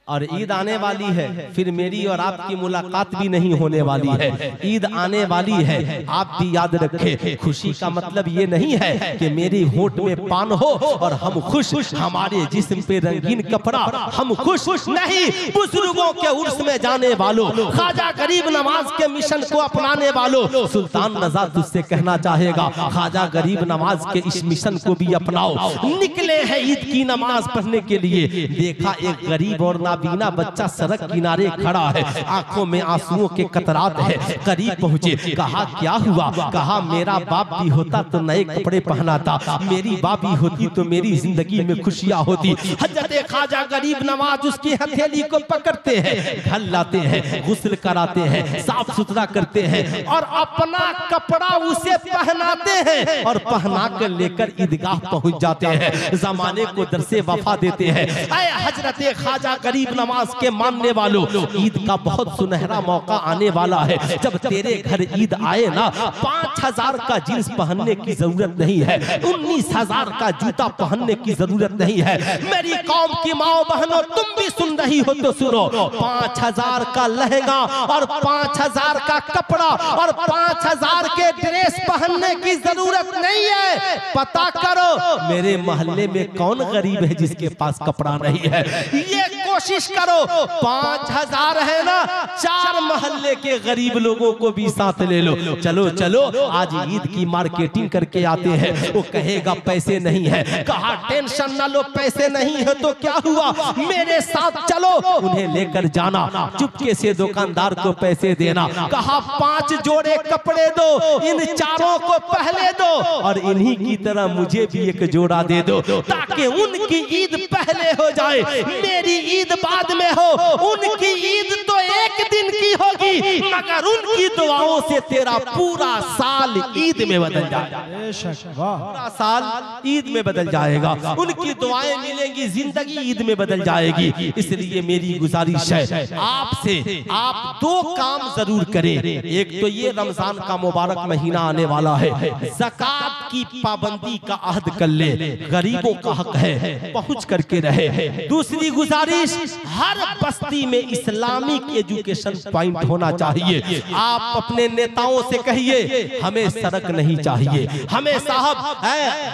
A: और ईद आने वाली है, फिर मेरी और आपकी मुलाकात भी नहीं होने वाली है। ईद आने वाली है, आप भी याद रखें, खुशी का मतलब ये नहीं है कि मेरी होंठ में पान हो और हम खुश, हमारे जिस्म पे रंगीन कपड़ा, हम खुश नहीं। बुजुर्गों के उर्स में जाने वालों, ख्वाजा गरीब नवाज के मिशन को अपनाने वालों, सुल्तान रजा तुझसे कहना चाहेगा, ख्वाजा गरीब नवाज के इस मिशन को भी अपनाओ। निकले हैं ईद की नमाज पढ़ने के लिए, देखा एक गरीब और नाबीना बच्चा सड़क किनारे खड़ा है, आंखों में आंसुओं के कतरात है। करीब पहुंचे, कहा क्या हुआ? कहा मेरा बाप भी होता तो नए कपड़े पहनाता, मेरी बाप भी होती तो मेरी जिंदगी में खुशियां होती। हजरत ख्वाजा गरीब नवाज उसकी हथेली को पकड़ते हैं, घर लाते हैं, गुस्ल कराते हैं, साफ सुथरा करते हैं और अपना कपड़ा उसे पहनाते हैं और पहना कर लेकर ईदगाह पहुंच जाते हैं। जमाने को दरसे वफा देते हैं। ऐ हजरत ख्वाजा गरीब नवाज के मानने वालों, ईद का बहुत सुनहरा मौका आने वाला है। जब तेरे घर ईद आए ना, 5000 का जींस पहनने की जरूरत नहीं है, 19000 का जूता पहनने की जरूरत नहीं है। मेरी कौम की माओ बहनों, तुम भी सुन रही हो तो सुनो, 5000 का लहंगा और 5000 का कपड़ा और 5000 के ड्रेस पहनने की जरूरत नहीं है। पता करो मेरे मोहल्ले में कौन गरीब है जिसके पास कपड़ा नहीं है। ये कोशिश करो, 5000 है ना, 4 मोहल्ले के गरीब लोगों को भी साथ ले लो। चलो चलो आज ईद की मार्केटिंग करके आते हैं। वो कहेगा पैसे नहीं है, कहा टेंशन ना लो, पैसे नहीं है तो क्या हुआ, मेरे साथ चलो। उन्हें लेकर जाना, चुपके से दुकानदार को पैसे देना, कहा 5 जोड़े कपड़े दो, इन चारों को पहले दो और इन्हीं की तरह मुझे भी एक जोड़ा दे दो, ताकि उनकी ईद पहले हो जाए, मेरी ईद बाद में हो। उनकी ईद तो एक दिन की होगी, मगर उनकी दुआओं से तेरा पूरा साल ईद में बदल जाएगा। पूरा साल ईद में बदल जाएगा, उनकी दुआएं मिलेंगी, जिंदगी ईद में बदल जाएगी। इसलिए मेरी गुजारिश है आपसे, आप 2 काम जरूर करें। एक तो ये रमजान का मुबारक महीना आने वाला है, ज़कात की पाबंदी का अहद कर ले, गरीबों का हक है, पहुंच करके रहे। दूसरी गुजारिश, हर बस्ती में इस्लामिक एजुकेशन पॉइंट होना चाहिए। आप अपने नेताओं से कहिए हमें सड़क नहीं चाहिए, हमें साहब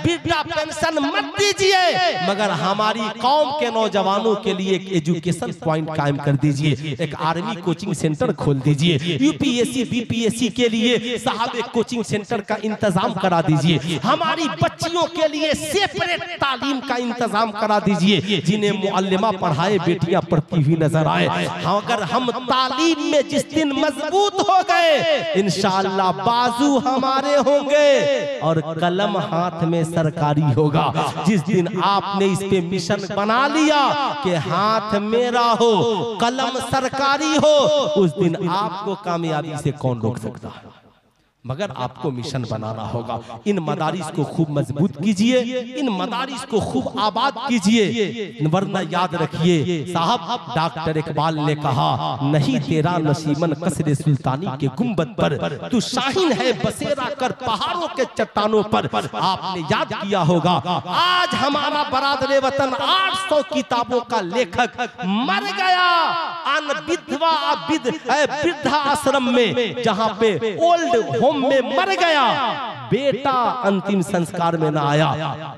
A: वृद्धा पेंशन मत दीजिए, मगर हमारी कौम के नौजवानों के लिए एक एजुकेशन पॉइंट कायम कर दीजिए, एक आर्मी कोचिंग सेंटर खोल दीजिए, यूपीएससी बीपीएससी के लिए साहब एक कोचिंग सेंटर का इंतजाम करा दीजिए, हमारी बच्चियों के लिए सेपरेट तालीम का इंतजाम करा दीजिए, जिन्हें मुअल्लिमा पढ़ाए बेटियां पढ़ती हुई नजर आए। अगर हम तालीम में जिस दिन मजबूत हो गए, इंशाअल्लाह बाजू हमारे होंगे और कलम हाथ में सरकारी होगा। जिस दिन आपने इस पे मिशन बना लिया कि हाथ मेरा हो, कलम सरकारी हो, उस दिन आपको कामयाबी से कौन रोक सकता है। मगर आपको मिशन बनाना होगा। इन मदारिस को खूब मजबूत कीजिए, इन मदारिस को खूब आबाद कीजिए, वरना याद रखिए साहब, डॉक्टर इकबाल ने कहा, नहीं तेरा नसीमन कसरे सुल्तानी के गुंबद पर, तू शाहीन है बसेरा कर पहाड़ों के चट्टानों पर। आपने याद किया होगा, आज हमारा बरादरे वतन 800 किताबों का लेखक मर गया वृद्धा आश्रम में, जहाँ पे ओल्ड होम में मर गया। बेटा अंतिम संस्कार में ना आया,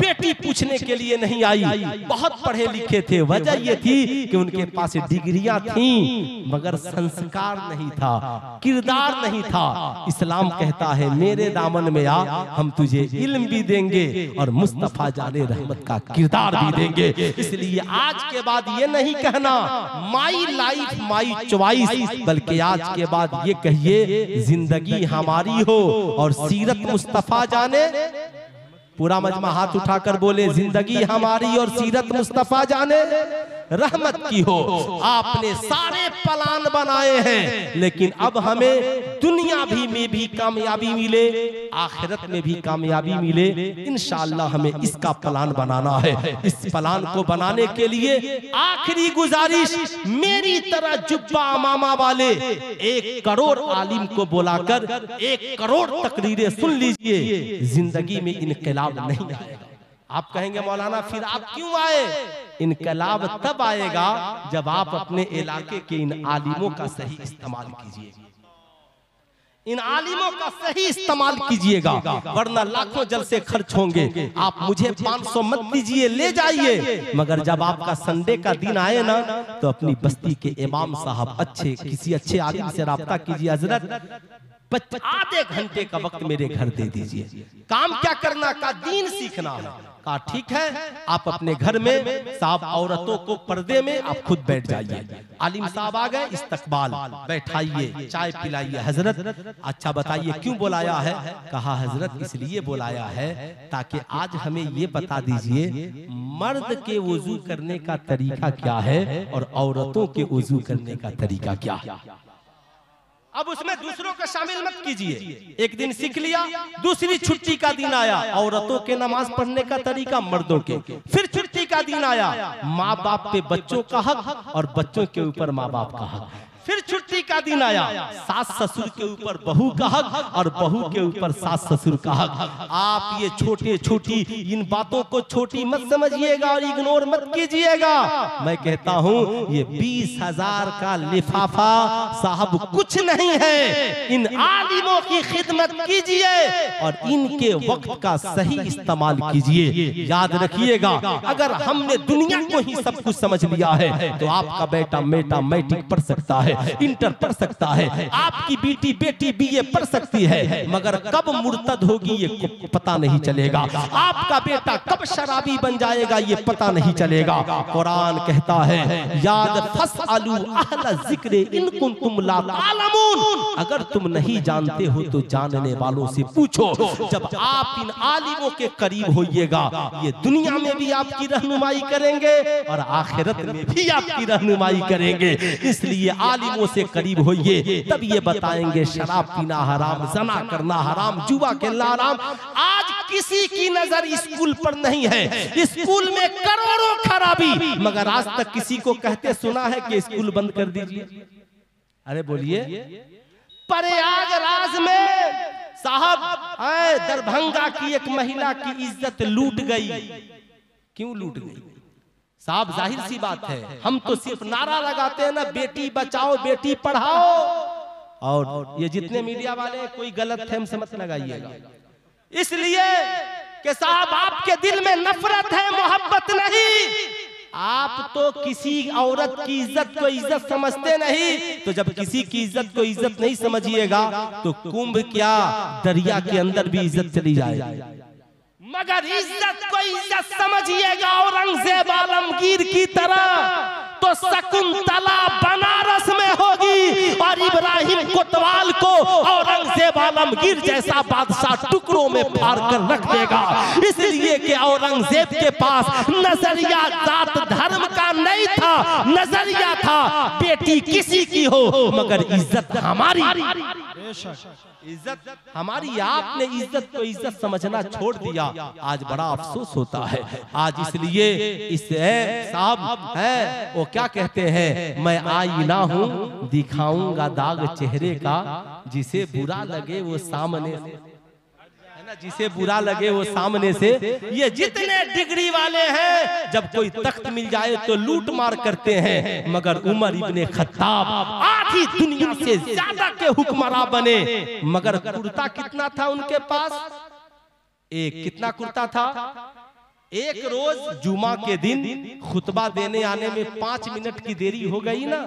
A: बेटी पूछने के लिए नहीं आई। बहुत पढ़े लिखे थे, वजह ये थी कि उनके पास डिग्रियां थीं मगर संस्कार नहीं था, किरदार नहीं था। इस्लाम कहता है मेरे दामन में आ, हम तुझे इल्म भी देंगे और मुस्तफा जाने रहमत का किरदार भी देंगे। इसलिए आज के बाद ये नहीं कहना माई लाइफ माई चॉइस, बल्कि आज के बाद ये कहिए जिंदगी हमारी हो और सीरत मुस्तफा जाने। पूरा मजमा हाथ उठाकर बोले, जिंदगी हमारी और सीरत मुस्तफा जाने रहमत की हो। आपने सारे प्लान बनाए हैं, लेकिन अब हमें दुनिया भी में भी कामयाबी मिले, आखिरत में भी कामयाबी मिले, इंशाअल्लाह हमें इसका प्लान बनाना है। इस प्लान को बनाने के लिए आखिरी गुजारिश, मेरी तरह जुब्बा अमामा वाले 1 करोड़ आलिम को बुलाकर 1 करोड़ तकरीरें सुन लीजिए, जिंदगी में इनकलाब नहीं आएगा। आप कहेंगे मौलाना फिर आप क्यों आए? इनकलाब तब आएगा जब आप अपने इलाके के इन आलिमों का सही इस्तेमाल कीजिए, इन आलिमों का सही इस्तेमाल कीजिएगा, वरना लाखों जलसे खर्च होंगे। आप मुझे 500 मत दीजिए, ले जाइए, मगर जब आपका संडे का दिन आए ना तो अपनी बस्ती के इमाम साहब अच्छे किसी अच्छे आदमी से राब्ता कीजिए, हजरत आधे घंटे का वक्त मेरे घर दे दीजिए, काम क्या करना का दीन सीखना है। कहा ठीक है, आप अपने घर में साहब औरतों को पर्दे में आप खुद बैठ जाइए। आलिम साहब आ गए, इस्तकबाल, बैठाइए, चाय पिलाइए। हजरत अच्छा बताइए क्यों बुलाया है? कहा हजरत इसलिए बुलाया है ताकि आज हमें ये बता दीजिए मर्द के वुजू करने का तरीका क्या है और औरतों के वुजू करने का तरीका क्या है। अब उसमें दूसरों को शामिल मत कीजिए। एक दिन सीख लिया, दूसरी छुट्टी का दिन आया, औरतों के नमाज पढ़ने का तरीका मर्दों के। फिर छुट्टी का दिन आया, माँ बाप पे बच्चों का हक और बच्चों के ऊपर माँ बाप का हक। फिर छुट्टी का दिन आया, सास ससुर के ऊपर बहू का हक और बहू के ऊपर सास ससुर का हक। आप ये छोटे छोटी इन बातों को छोटी मत समझिएगा और इग्नोर मत कीजिएगा। मैं कहता हूँ ये 20,000 का लिफाफा साहब कुछ नहीं है। इन आलिमों की खिदमत कीजिए और इनके वक्त का सही इस्तेमाल कीजिए। याद रखिएगा, अगर हमने दुनिया को ही सब कुछ समझ लिया है तो आपका बेटा बेटा मैट्रिक पढ़ सकता है, इंटर पढ़ सकता है, आपकी बेटी बीए पढ़ सकती है, मगर कब मुर्तद होगी ये पता नहीं चलेगा। आपका बेटा कब शराबी बन जाएगा ये पता नहीं चलेगा। कुरान कहता है याद फसअलू अहल ज़िक्र इन कुंतुम ला तालमून, अगर तुम नहीं जानते हो तो जानने वालों से पूछो। जब आप इन आलिमों के करीब होइएगा, ये दुनिया में भी आपकी रहनुमाई करेंगे और आखिरत में भी आपकी रहनुमाई करेंगे। इसलिए आलिमों से करीब होइए, तब ये बताएंगे शराब पीना हराम, जना करना हराम, जुआ खेलना हराम। आज किसी की नजर स्कूल पर नहीं है, स्कूल में करोड़ों खराबी, मगर आज तक किसी को कहते सुना है कि स्कूल बंद कर दीजिए? अरे बोलिए। प्रयागराज में साहब दरभंगा की एक महिला की इज्जत लूट गई। क्यों लूट गई साहब? जाहिर सी बात है, हम तो सिर्फ नारा लगाते हैं ना, बेटी बचाओ बेटी पढ़ाओ, और ये जितने मीडिया वाले कोई गलत फहम से मत लगाइएगा। इसलिए कि साहब आपके दिल में नफरत है, मोहब्बत नहीं। आप तो किसी औरत की इज्जत को इज्जत समझते नहीं, तो जब किसी की इज्जत को इज्जत नहीं समझिएगा तो कुंभ क्या दरिया के अंदर भी इज्जत चली जाएगी। मगर इज्जत को इज्जत समझिएगा औरंगजेब आलमगीर की तरह, तो शकुंतला बनारस में होगी और इब्राहिम कोतवाल को औरंगजेब आलमगीर जैसा बादशाह टुकड़ों में फाड़ कर रख देगा। इसलिए कि औरंगजेब के पास नजरिया जात धर्म का नहीं था, नजरिया था बेटी किसी की हो मगर इज्जत हमारी, इज्जत हमारी। आपने इज्जत को इज्जत समझना छोड़ दिया, आज बड़ा अफसोस होता है। आज इसलिए इस साहब है वो क्या कहते हैं, मैं आईना हूँ दिखाऊंगा दाग चेहरे का, जिसे बुरा लगे वो सामने से, है ना, जिसे बुरा लगे वो सामने से। ये जितने डिग्री वाले हैं जब कोई तख्त मिल जाए तो लूट मार करते हैं, मगर उमर इब्ने खत्ताब आधी दुनिया से ज्यादा के हुक्मरान बने, मगर कुर्ता कितना था उनके पास? एक कितना कुर्ता था? एक रोज जुमा के दिन खुतबा देने आने में 5 मिनट की देरी हो गई ना,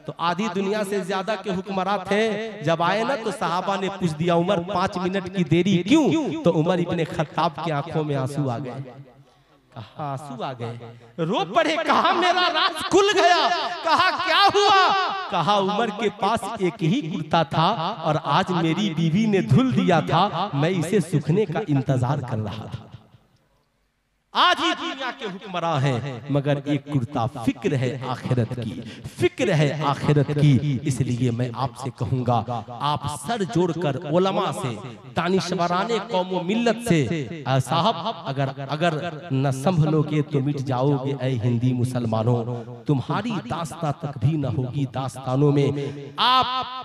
A: तो आधी दुनिया से ज्यादा के हुक्मरान थे। जब आए ना तो सहाबा ने पूछ दिया उमर 5 मिनट की देरी क्यों? तो उमर इब्ने खत्ताब की आंखों में आंसू आ गए। कहा आंसू आ गए, रो पड़े। कहा मेरा राज खुल गया। कहा क्या हुआ? कहा उमर के पास एक ही कुर्ता था और आज मेरी बीवी ने धुल दिया था, मैं इसे सूखने का इंतजार कर रहा था। आज ही दुनिया के हुक्मरान हैं, मगर एक कुर्ता फिक्र है आखिरत की, फिक्र है आखिरत की। इसलिए मैं आपसे कहूंगा, आप सर जोड़कर उलमा से, दानिशवराने कौम व मिल्लत से साहब अगर न संभलोगे तो मिट जाओगे ऐ हिंदी मुसलमानों। तुम्हारी दास्तां तक भी न होगी दास्तानों में। आप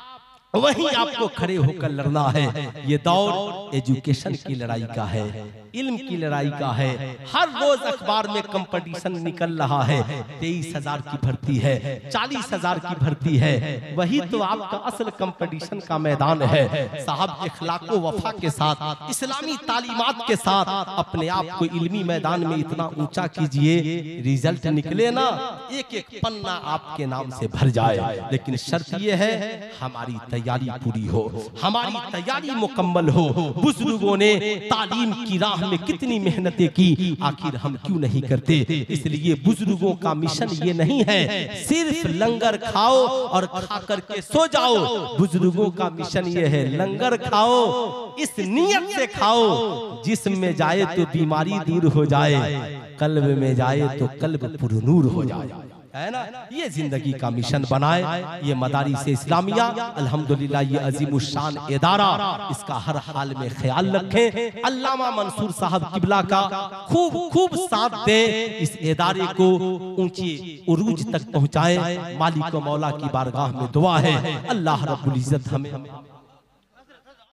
A: वहीं आपको खड़े होकर लड़ना है। ये दौर एजुकेशन की लड़ाई का है, इल्म की लड़ाई का है। हर रोज अखबार में कंपटीशन निकल रहा है। 23,000 की भर्ती है, 40,000 की भर्ती है। वही तो आपका असल कंपटीशन का मैदान है। साहब इखलाको वफा के साथ, इस्लामी तालीमात के साथ अपने आप को इल्मी मैदान में इतना ऊंचा कीजिए, रिजल्ट निकले ना, एक एक पन्ना आपके नाम से भर जाए। लेकिन शर्त यह है हमारी तैयारी पूरी हो, हमारी तैयारी मुकम्मल हो। बुजुर्गों ने तालीम की राह में कितनी मेहनतें की, आखिर हम क्यों नहीं करते? इसलिए बुजुर्गों का मिशन ये नहीं है सिर्फ लंगर खाओ और खा करके सो जाओ। बुजुर्गों का मिशन ये है लंगर खाओ, इस नियत से खाओ जिस्म में जाए तो बीमारी दूर हो जाए, कल्ब में जाए तो कल्ब पुरनूर हो जाए, है ना। ये जिंदगी का मिशन बनाए। ये मदारिस इस्लामिया अल्हम्दुलिल्लाह ये अजीमुशान इदारा, इसका हर हाल में ख्याल रखें। अल्लामा मंसूर साहब किबला का खूब खूब साथ दे, इस इदारे को ऊंची उरूज तक पहुंचाए। मालिक व मौला की बारगाह में दुआ है अल्लाह रब्बुल इज्जत हमें